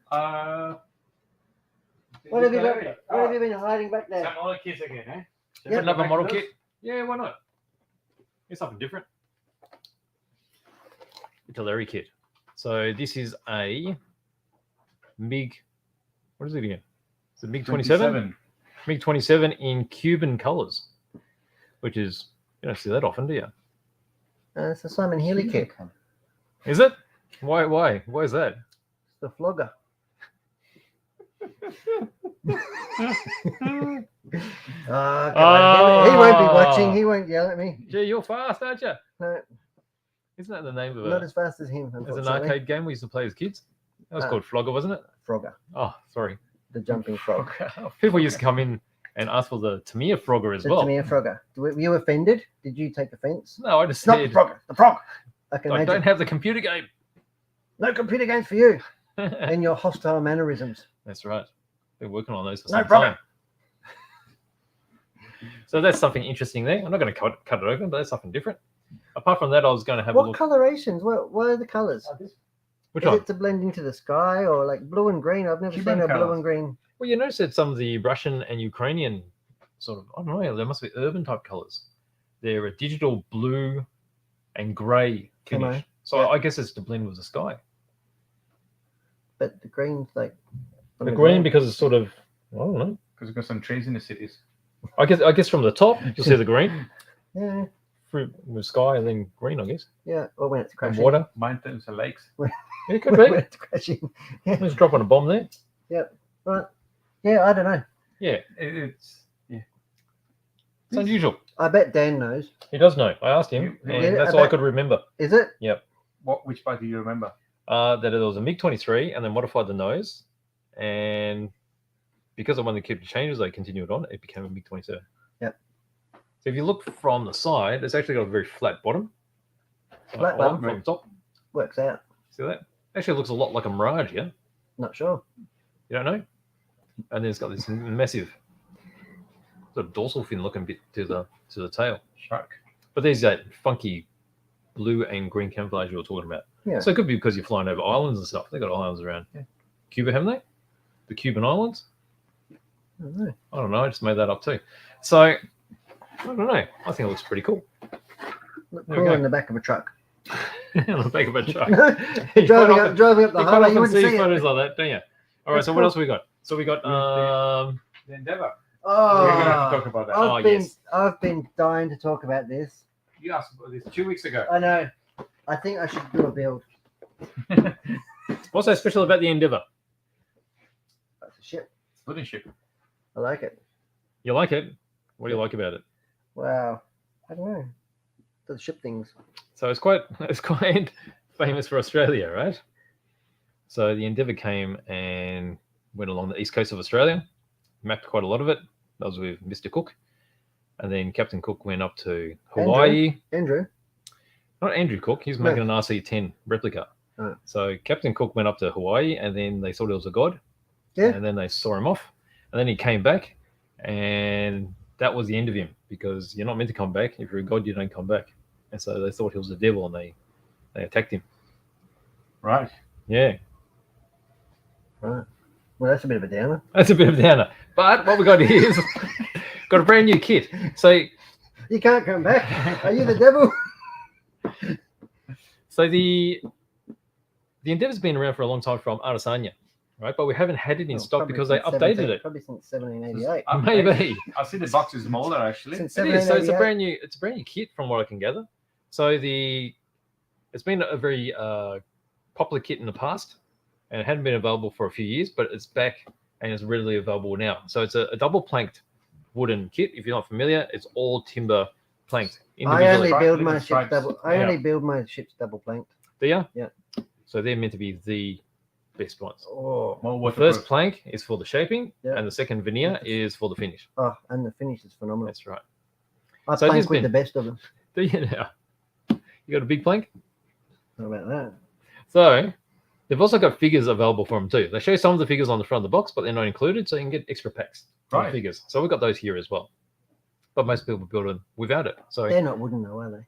What have you got? What have you been hiding back there? Some other kids again, eh? Yeah. Another model kit? Yeah, why not? It's something different. Artillery kit. So this is a MiG. What is it again? It's a MiG 27. MiG 27 in Cuban colors, which is, you don't see that often, do you? It's a Simon Healy kit. Is it? Why is that? It's the flogger. Oh, come on. He won't be watching. He won't yell at me. Gee, you're fast, aren't you? No, Isn't that the name of not as fast as him, as an unfortunately. arcade game we used to play as kids? That was Ah. called Flogger, wasn't it? Frogger, Oh, sorry. the jumping frog. People used to come in and ask for the Tamiya Frogger as The well. Tamiya Frogger. Were you offended? Did you take offense? No, I just It's not the said Frogger, the frog. I can I imagine. don't have the computer game. No computer games for you and your hostile mannerisms. That's right. Been working on those for No some problem. time. So that's something interesting there. I'm not going to cut it open, but that's something different. Apart from that, I was going to have a What look. colorations? What are the colors? Which Is one? it to blend into the sky or like blue and green? I've never Cuban seen a blue colours. and green. Well, you notice that some of the Russian and Ukrainian sort of, I don't know, there must be urban type colors. They're a digital blue and grey Camo, finish. So yeah. I guess it's to blend with the sky. But the green's like on The the green ground. because it's sort of, I don't know. Because we've got some trees in the cities. I guess from the top you'll see the green Yeah, through with sky and then green, I guess. yeah. Or when it's And crashing. water. Mountains and lakes. It could When be. it's crashing. Yeah. Let's drop on a bomb there. Right. Yeah, I don't know. Yeah, It's it's unusual. I bet Dan knows. He does know. I asked him, Yeah, and I that's all I bet- could remember. Is it? which part do you remember? That there was a MiG-23 and they modified the nose, and because I wanted to keep the changes, they continued on. It became a MiG-27. Yep. So if you look from the side, it's actually got a very flat bottom. Flat On bottom. from the top. Works out. See that? Actually, looks a lot like a Mirage. Yeah, Not sure. you don't know. And then it's got this massive sort of dorsal fin looking bit to the tail. Shark. But there's that funky blue and green camouflage you were talking about. Yeah. So it could be because you're flying over islands and stuff. They got islands around Cuba, haven't they? The Cuban islands. I don't know. I don't know. I just made that up too. So I don't know. I think it looks pretty cool. Look There we cool go. in the back of a truck. On the back of a truck. driving up the You quite highway, you often wouldn't see see it. photos like that, don't you? All right. That's So what cool. else we got? So we got The Endeavour. Oh, We're gonna have to talk about that. Oh, yes. I've been dying to talk about this. You asked about this 2 weeks ago. I know. I think I should do a build. what's so special about the Endeavour? That's a ship. Wooden ship. I like it. You like it? What do you like about it? Wow. I don't know. The ship things. So it's quite famous for Australia, right? So the Endeavour came and went along the east coast of Australia, mapped quite a lot of it. That was with Mr. Cook. And then Captain Cook went up to Hawaii. Andrew. Not Andrew Cook, he's No. making an RC-10 replica. Oh. So Captain Cook went up to Hawaii and then they thought he was a god. Yeah. And then they saw him off. And then he came back and that was the end of him because you're not meant to come back. If you're a god, you don't come back. And so they thought he was the devil and they attacked him. Right. Yeah. Right. Well, that's a bit of a downer. That's a bit of a downer. But what we got here is got a brand new kit. So You can't come back. Are you the devil? the Endeavour's been around for a long time from Artisania, right? But we haven't had it in Oh, stock probably because they since updated 17 it. Probably since 1788. Maybe. I see the box is smaller actually. Since It is. So it's a 1788. brand new kit from what I can gather. So it's been a very popular kit in the past and it hadn't been available for a few years, but it's back and it's readily available now. So it's a double planked wooden kit. If you're not familiar, it's all timber planked I only individually. build my Little ships stripes. double. I Yeah. only build my ships double planked. Do you? Yeah. So they're meant to be the best ones. Oh, More The waterproof. first plank is for the shaping, Yeah. and the second veneer is for the finish. oh, and the finish is phenomenal. That's right. I so it plank has with the been- best of them. Do you now? You got a big plank? How about that? So they've also got figures available for them too. They show some of the figures on the front of the box, but they're not included, so you can get extra packs of Right. figures. So we've got those here as well. But most people build them without it. So They're not wooden though, are they?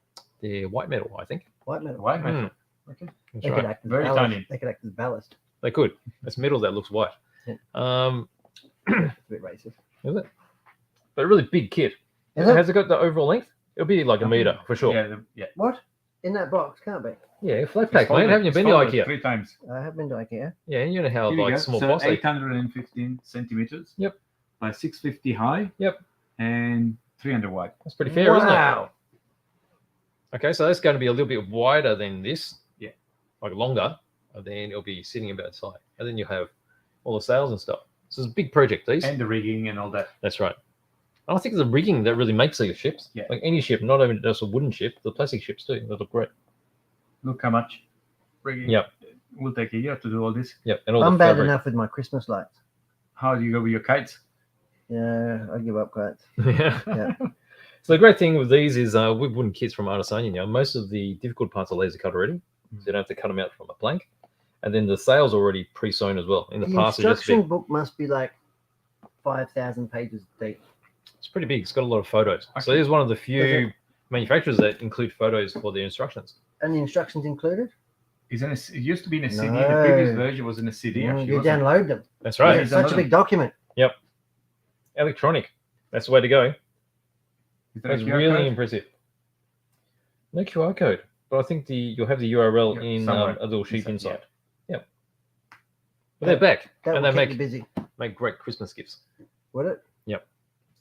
they're white metal, I think. White metal. White metal. Mm, Okay. that's They could right. act as Very ballast. tiny. They could act as ballast. They could. It's metal that looks white. Yeah. Is It's a bit racist. it? But a really big kit. Is it? Has it got the overall length? It'll be like a meter for sure. Yeah. Yeah. What? In that box? Can't be. Yeah, flat It's pack, mate. folded. Haven't you It's been to folded IKEA? 3 times. I have been to IKEA. Yeah, you know how Here we like go. small So box. They, 815 centimeters. Yep. By 650 high. Yep. And 300 wide. that's pretty fair, isn't it? Wow. Okay, so that's going to be a little bit wider than this. Yeah. Like longer. And then it'll be sitting about the side. And then you'll have all the sails and stuff. So it's a big project, these. And the rigging and all that. That's right. And I think it's the rigging that really makes these ships. Yeah. Like any ship, not even just a wooden ship, the plastic ships too. They look great. Look how much rigging. Yep. It will take a year to do all this. Yep. And all I'm the bad fabric. enough with my Christmas lights. How do you go with your kites? Yeah, I give up kites. Yeah. Yeah. So the great thing with these is with wooden kits from Artisania now, most of the difficult parts are laser cut already. So you don't have to cut them out from a blank. And then the sails are already pre-sewn as well. In the The past, it's just instruction big. book must be like 5,000 pages deep. It's pretty big. It's got a lot of photos. So Okay. there's one of the Does few manufacturers that include photos for their instructions. And the instructions included? It used to be in a CD. The previous No. version was in a CD. Actually, You wasn't it? download them. That's Yeah, right. it's such a big document. Electronic. That's the way to go. Is that a That's QR really code? impressive. No QR code, but I think you'll have the URL Yeah, in somewhere. a little sheet Inside, inside. Yep. But they're back, That and will they keep you busy. make great Christmas gifts. Would it?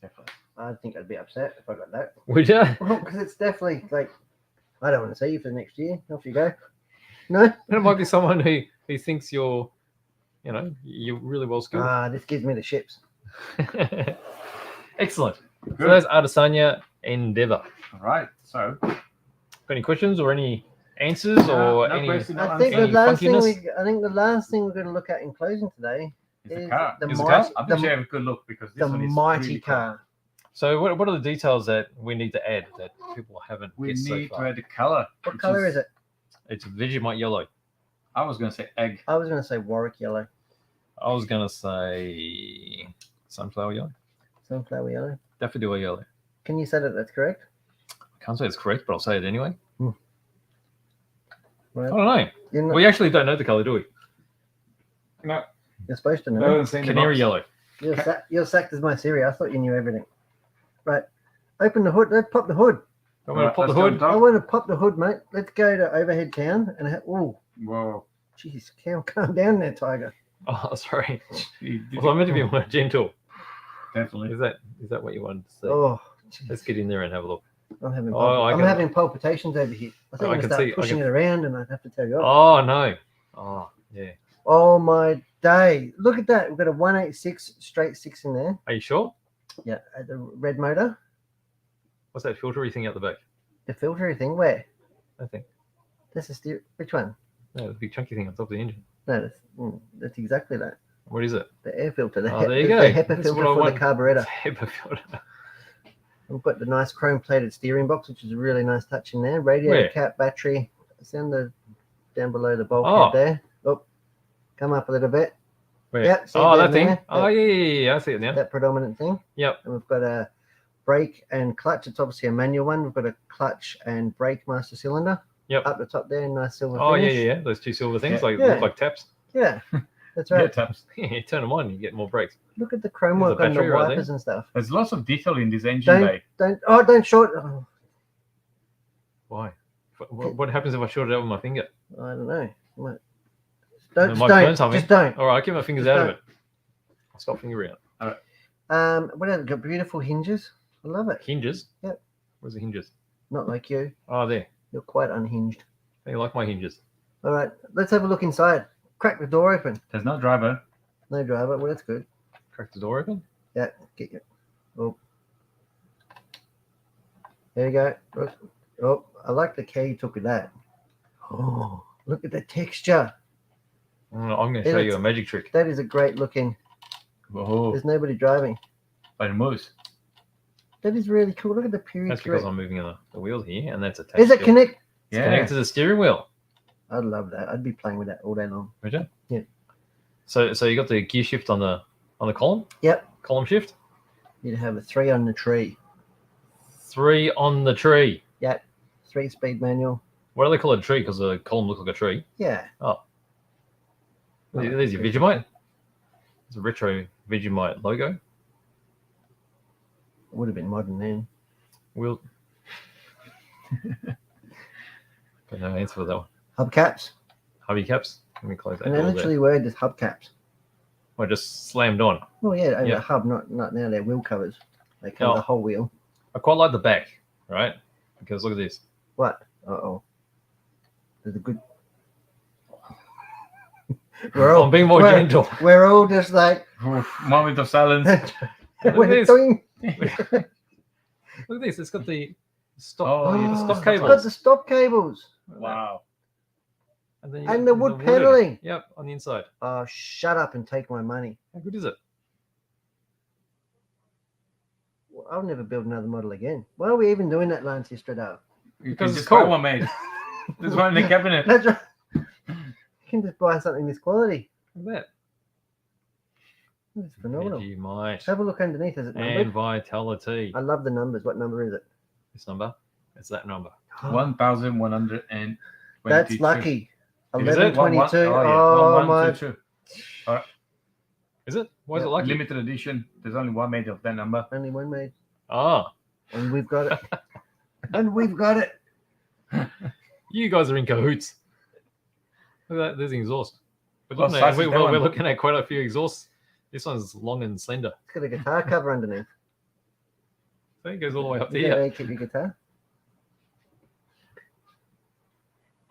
Definitely. I think I'd be upset if I got that. Would you? Because it's definitely like, I don't want to see you for the next year. Off you go. No? And it might be someone who thinks you're really well skilled. This gives me the ships. Excellent. So Good. that's Adesanya Endeavour. All right. So Got any questions or any answers or no any? question, no I think answer. the last thing funkiness? we're going to look at in closing today Is the is car. the Is the mighty, I'm going to have a good look because this the one is mighty really cool. car. So what are the details that we need to add that people haven't We guessed so need to far? add the color. What which color is it? It's Vegemite yellow. I was going to say egg. I was going to say Warwick yellow, I was gonna say sunflower yellow, sunflower yellow. daffodil yellow. Can you say that that's correct? I can't say it's correct, but I'll say it anyway. I Right. don't know. You're, not, We actually don't know the color, do we? No, you're supposed to know. no one's seen the Canary box. yellow. You're sacked as my Siri. I thought you knew everything. Right. Open the hood. Let's pop the hood. Don't want to pop the let's go hood. on I top. want to pop the hood, mate. Let's go to Overhead Town and oh, Whoa. jeez, calm down there, Tiger. Oh, sorry. You did Well, I'm it. meant to be more gentle. Definitely. Is that what you wanted to say? Oh, Let's jeez. get in there and have a look. I'm having I I'm can- having palpitations over here. I think I I'm can gonna see- start I pushing can- it around, and I'd have to tell you off. Oh no. Oh yeah. Oh my day! Look at that. We've got a 186 straight six in there. Are you sure? Yeah, the red motor. What's that filtery thing out the back? The filtery thing. Where? Nothing. That's a steer. Which one? No, the big chunky thing on top of the engine. No, that's exactly that. What is it? The air filter. The, Oh, there you the go. HEPA That's filter what I for want. the carburetor. HEPA filter. We've got the nice chrome plated steering box, which is a really nice touch in there. Radiator Where? cap, battery. It's down below the bulkhead Oh. there. Oh, come up a little bit. Where? Yep, see Oh, down that thing. there? Oh yeah. I see it now. That predominant thing. Yep. And we've got a brake and clutch. It's obviously a manual one. We've got a clutch and brake master cylinder. Yep. Up the top there, nice silver Oh finish. yeah. Those two silver things Yeah. like Yeah. look like taps. Yeah, that's Yeah, right. taps. You turn them on, you get more brakes. Look at the chrome There's work a on the battery right wipers and stuff. There's lots of detail in this engine bay. Don't short. Oh, Why? What happens if I short it out with my finger? I don't know. Might- It Don't, might just burn don't, something. just don't. All right, I'll keep my fingers Just out of don't. it. I'll stop fingering out. What else? Got beautiful hinges. I love it. Hinges. Yep. Where's the hinges? Not like you. Oh, there. You're quite unhinged. They like my hinges. All right, let's have a look inside. Crack the door open. There's no driver. No driver. Well, that's good. Crack the door open. Yeah, get you. Oh, there you go. Oh, I like the key you took with that. Oh, look at the texture. I'm going to It show you looks- a magic trick. That is a great looking. Whoa. There's nobody driving. But it moves. That is really cool. Look at the period. That's because correct. I'm moving the wheels here, and that's attached. Is it to connect? It's Yeah. connected to the steering wheel. I'd love that. I'd be playing with that all day long. Would you? Yeah. So you got the gear shift on the column. Yep. Column shift. You'd have a 3 on the tree. 3 on the tree. 3-speed manual. What do they call it? A tree? Because the column looks like a tree. Yeah. Oh. There's your Vegemite. It's a retro Vegemite logo. Would have been modern then. We'll. Got no answer for that one. Hubcaps. Hubby caps. Let me close that And they door there. literally were just hubcaps. I just slammed on. Oh yeah, over Yeah. the hub, not now. They're wheel covers. They cover Oh. the whole wheel. I quite like the back, right? Because look at this. What? Oh. There's a good. We're all I'm being more we're- gentle. We're all just like. Oof, moment of silence. we're this. doing. Look at this. It's got the stop, Oh, yeah, the the stop stop It's cables. got the stop cables. Wow. And, then you And got the wood paneling. Yep, on the inside. Oh, shut up and take my money. How good is it? Well, I'll never build another model again. Why are we even doing that, Lance Estrada? You Because can it's just buy cool. one, mate. There's one in the cabinet. That's right. You can just buy something this quality. Look at It's that. phenomenal. Vegemite. Have a look underneath. Is it And numbered? Vitality. I love the numbers. What number is it? This number. It's that number. 1,122. That's lucky. Is it? 1122. Oh, yeah. Oh, 1122. Is it? Why is Yeah, it lucky? Limited edition. There's only one made of that number. only one made. Ah, And we've got it. And we've got it. you guys are in cahoots. Look at that. There's an exhaust. We're What looking, size at, is that one? we're looking at quite a few exhausts. This one's long and slender. It's got a guitar cover underneath. So it goes all the way up to You know here. where you keep your guitar?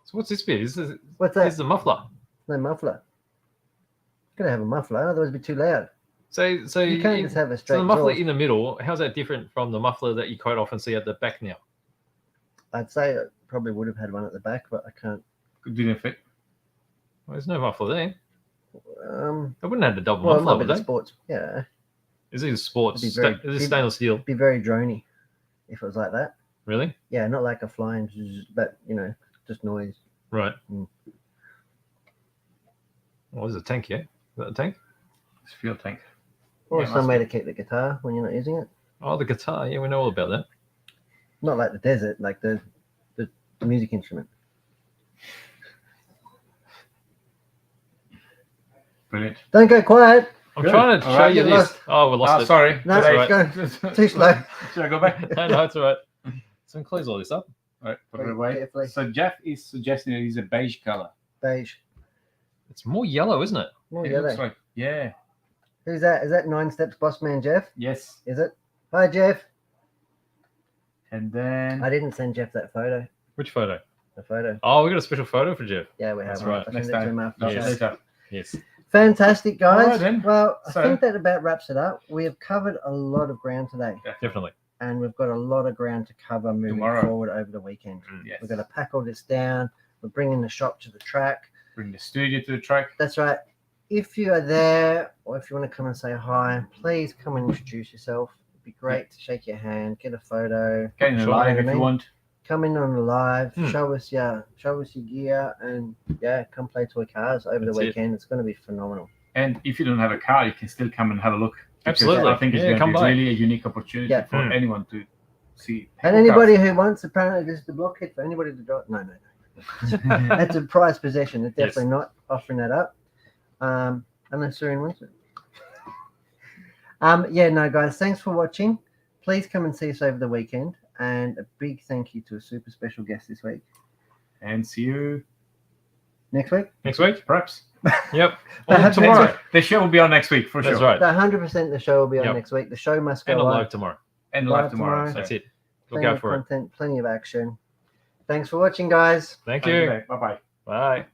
So what's this bit? This is What's this that? is the muffler. No muffler. Gotta have a muffler, otherwise it'd be too loud. So You can't just have a straight so the muffler exhaust. in the middle. How's that different from the muffler that you quite often see at the back now? I'd say it probably would have had one at the back, but I can't. Didn't fit. Well, there's no muffler there. They wouldn't have the double well, it muffler, might be would the they? sports. Yeah, Is it sports? It'd be very- Is it stainless steel? it'd be very drony if it was like that. Really? Yeah, not like a flying, zzz, but you know, just noise. Right. Mm. Oh, there's a tank here. Is that a tank? It's a fuel tank. Or Yeah, it some must way be. to keep the guitar when you're not using it. Oh, the guitar. Yeah, we know all about that. Not like the desert, like the music instrument. Brilliant. Don't go quiet. I'm Good. trying to All show right, you get this. lost. Oh, we lost it. Sorry. No, That's let's right. go. Too slow. Should I go back? No, it's all right. So we close all this up. All right, put it Very away. carefully. So Jeff is suggesting it is a beige color. Beige. It's more yellow, isn't it? More It yellow. looks like, yeah, Who's that? Is that Nine Steps Boss Man Jeff? yes. Is it? Hi Jeff. And then I didn't send Jeff that photo. Which photo? The photo. Oh, we got a special photo for Jeff. Yeah, we have. That's one. right. I'll next send it to him time. after No, the Yes. show. later. Yes. Fantastic, guys. All right, then. Well, I So- think that about wraps it up. We have covered a lot of ground today, Definitely. and we've got a lot of ground to cover moving Tomorrow. forward over the weekend. Yes. We're going to pack all this down. We're bringing the shop to the track. Bring the studio to the track. That's right. If you are there, or if you want to come and say hi, please come and introduce yourself. It'd be great to shake your hand, get a photo, Get in the Sure, live you know if what I you mean? want. come in on the live, Hmm. show us your gear, and yeah, come play toy cars over That's the it. weekend. It's going to be phenomenal. And if you don't have a car, you can still come and have a look. Because Absolutely. I think it's Yeah, going come to be by. really a unique opportunity Yeah. for Hmm. anyone to see. And people anybody who wants, apparently, this is the blockhead for anybody to drive. No. cars. That's a prized possession. It's Yes. definitely not offering that up, unless Serene wants it. Yeah, no, guys, thanks for watching. Please come and see us over the weekend, and a big thank you to a super special guest this week. And see you Next week, Next week? perhaps. Yep. Perhaps Or next tomorrow. The show will be on next week for That's sure. right. 100% the show will be on Yep. next week. The show must go And on. live tomorrow. And Live live tomorrow. tomorrow. That's it. Look Plenty out of for it. content, plenty of action. Thanks for watching, guys. Thank you. Bye bye. Bye.